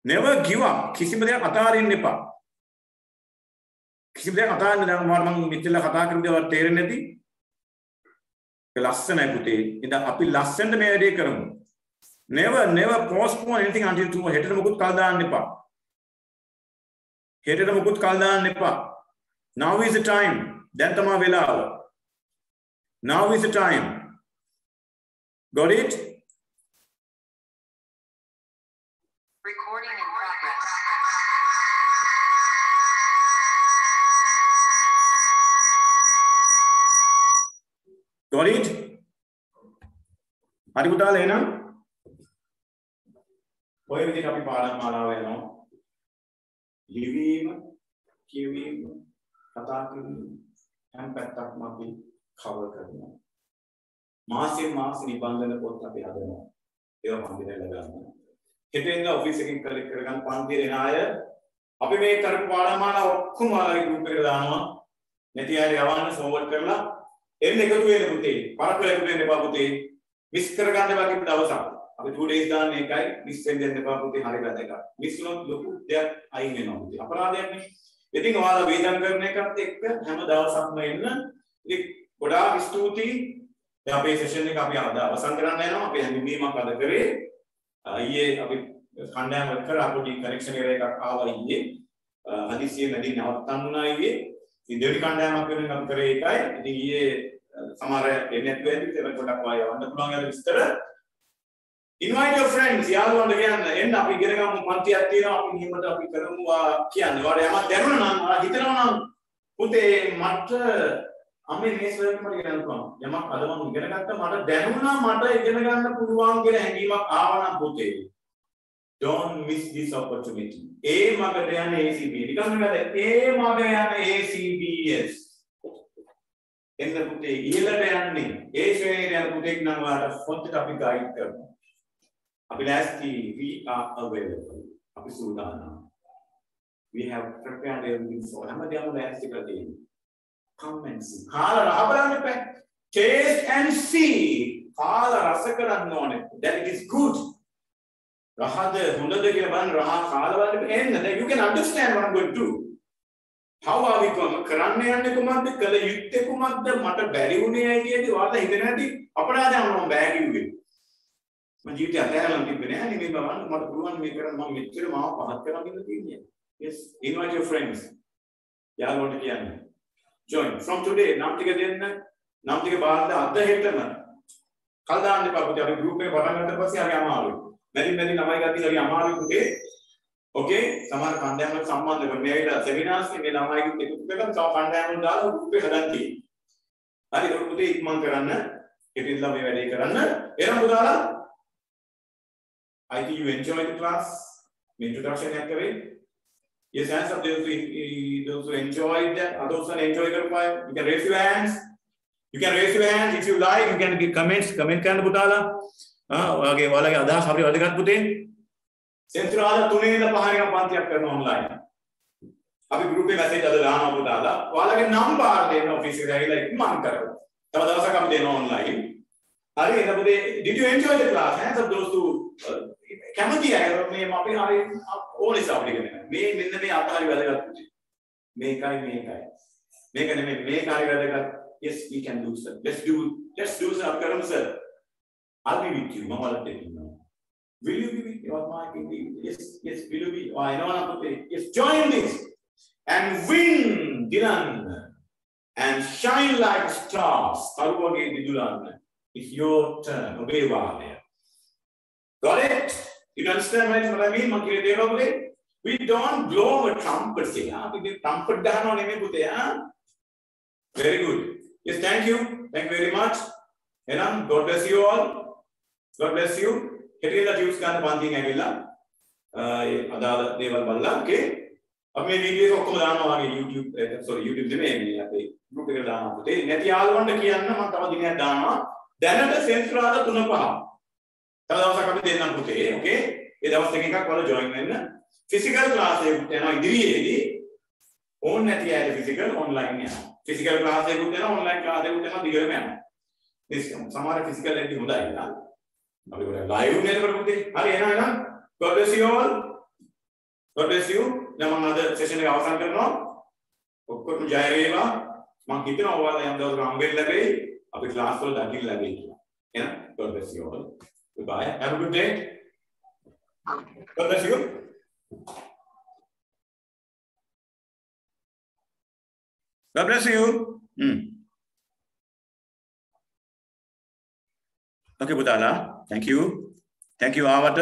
never give up කිසිම දෙයක් අතාරින්න එපා किसी भी कथा में जान मार मंग मित्तला कथा कर दे और तेरे ने दी लसन है पुते इंदा अपनी लसन में ऐड करूँ never postpone anything until tomorrow हेटर में कुछ कालदान निपा हेटर में कुछ कालदान निपा now is the time then तमा वेला Now is the time. Got it? Recording in progress. Got it? හරි පුතාලා එහෙනම් ඔය විදිහට අපි පාඩම් මාලාව යනවා. ලිවීම, කියවීම, කතා කිරීම හැම පැත්තක්ම අපි කවර් කරනවා. මාසෙන් මාස නිබන්ධන පොත් අපි හදනවා. ඒවා පන්තිරේ ලගනවා. හෙටින්ද ඔෆිස් එකකින් කලෙක්ට් කරගන්න පන්තිරේ එන අය අපි මේ කරපු පාඩම් මාලාව ඔක්කොම ඔයාලගේ ගෲප් එකට දානවා. නැති අය යවන්න ෆෝවර්ඩ් කරලා එන්න එකතු වෙන්න පුතේ. පරක්කල එකතු වෙන්න එපා පුතේ. මිස් කරගන්න එපා කිව්ව දවසක්. අපි 2 days දාන්න එකයි මිස් වෙන්න දෙන්න එපා පුතේ. හරි වැදගත්. මිස් වුණොත් ලොකු දෙයක් අයින් වෙනවා පුතේ. අපරාධයක් නේ. ඉතින් ඔයාලා වේදන් කරන එකත් එක්ක හැම දවසක්ම එන්න. ඉතින් ගොඩාක් ස්තුතියි. දැන් අපේ සෙෂන් එක අපි අද අවසන් කරන්න යනවා. අපි හැඳින්වීමක් අද කරේ. ඊයේ අපි කණ්ඩායම කරා පොඩි කනෙක්ෂන් එරර් එකක් ආවා ඊයේ. හදිස්සියෙන් වැඩි නවත්තන්න උනා ඊයේ. ඉතින් දෙවි කණ්ඩායමක් වෙනුවෙන් අපි කරේ ඒකයි. ඉතින් ඊයේ සමහර එන්නේ නැතුව ඇති ඒක පොඩක් වාය යවන්න පුළුවන් අර විස්තර. Invite your friends. යාළුවන්ට කියන්න එන්න අපි ඉගෙන ගමු පන්තියක් තියෙනවා අපි නියමට අපි කරමු කියන්නේ. ඔයාලා යමක් දැනුණා නම් හිතනවා නම් පුතේ මට අම්මේ මේ සර්ට් මට ඉගෙන ගන්න පුළුවන්. යමක් අද මම ඉගෙන ගත්තා මට දැනුණා මට ඉගෙන ගන්න පුළුවන් කියලා හැඟීමක් ආවා නම් පුතේ don't miss this opportunity. ඒ මගට යන ACB. නිකන් නේද? ඒ මග යන ACBS. එන්න පුතේ ඉහළට යන්නේ. ඒ ශ්‍රේණියට යන පුතෙක් නම් ඔයාලට පොත්ට අපි ගයිඩ් කරනවා. අපි ලෑස්ති we are available. අපි සූදානම්. We have prepared everything for. හැමදේම ලෑස්ති කරලා තියෙනවා. Come and see. කාලා රහ බලන්න එපා. Taste and see. කාලා රස කරන්න ඕනේ. That it is good. රහද හොඳද කියලා බලන්න රහ කාලා බලන්න එන්න. Then you can understand what I'm going to do. How are we going? කරන්න යන්නේ කොහොමද? කළ යුත්තේ කොහොමද? මට බැරි වුණේ ඇයි කියේදී ඔයාලා හිතන්නේ නැති අපරාධයක් මම බෑ කිව්වේ. මම ජීවිතය අතහැරලා තිබ්බේ නෑ නේ මේ බලන්න මට පුළුවන් මේ කරන්න මම මෙච්චර මාව පහත් කරලා ඉන්න තියෙන්නේ. Yes, invite your friends. යාළුවන්ට කියන්නේ. Join from today. නම් ටික දෙන්න. නම් ටික බාහිර අද හෙටම. කල් දාන්න එපා පුතේ. අපි group එක පටන් ගත්ත පස්සේ හරි අමාරුයි. මැදින් ළමයි ගත්තී හරි අමාරුයි පුතේ. Okay, සමහර කණ්ඩායමකට සම්බන්ධ කරගන්න. මේ ඇවිල්ලා සෙමිනාර්ස් එකේ මේ ළමයිගෙත් එකතු කරලා තව කණ්ඩායමකට දාලා group එක හදන්න තියෙනවා. හරි ඒක පුතේ ඉක්මන් කරන්න. ඉතින්ලා මේ වැඩේ කරන්න. එහෙනම් පුතාලා I think you enjoyed the class. The introduction එකක් කරේ. Yes, hands up those who enjoyed that. Those who enjoyed the file. You can raise your hands. You can raise your hands if you like. You can give comments. Comment කරන්න පුතාලා. ඔයාගේ අදහස් අපිට වැදගත් පුතේ. සෙන්ත්‍රාල 3 ඉඳලා 5 වෙනිකම් පන්තියක් කරනවා online. අපි group එකේ message අද දානවා පුතාලා. ඔයාලගේ number දෙන්න office එකට ඇවිල්ලා ඉක්මන් කරලා. තව දවසක් අපි දෙනවා online. හරි එතකොට පුතේ did you enjoy the class? Hands up those who කැමති අය මේ අපි හරි ඕනේ සබ්ජෙක්ට් එක මේ මෙන්න මේ අතහරි වැදගත් පුතේ. මේකයි. මේක නෙමෙයි මේක හරි වැදගත්. Yes, we can do sir. Let's do sir. කරමු sir. I'll be with you. මම ඔයාලට දෙන්නම්. Will you be with me? Yes, will you be? I know I'm okay. Yes, join this and win, Dylan, and shine like stars. Aruvage Didulan. It's your turn. Obey Vale. Got it? You understand what I mean? We don't blow a trumpet. Say, we did trumpet down on him. Very good. Yes, thank you. Thank you very much. And God bless you all. God bless you. Hetila tubes ගන්න පන්තියෙන් ඇවිල්ලා අදාළ දේවල් බලලා okay අපි මේ video එක ඔක්කොම දානවා වගේ YouTube නෙමෙයි මේ අපේ group එකට දානවා පුතේ නැති යාළුවන්ට කියන්න මම තව දිනයක් දානවා දැනට සෙන්සුරාදා 3-5 තව දවසක් අපි දෙන්නම් පුතේ okay ඒ දවස් දෙක එකක් වල join වෙන්න physical class එකකට යනවා ඉදිරියේදී ඕන නැති අයට physical online යනවා physical class එකකට යනවා online class එකකට යනවා දිගටම යනවා this සමහර physical එකදී හොඳයි නේද අපි live නේද කරමුද හරි එහෙනම් God bless you all God bless you දැන් මම අද session එක අවසන් කරනවා ඔක්කොම ජය වේවා මම හිතනවා ඔයාලා යම් දවසක හම්බෙන්න ලැබෙයි අපි class වල දකින්න ලැබෙයි කියලා එහෙනම් God bless you all goodbye have a good day God bless you God bless you Okay පුතාලා thank you ආවට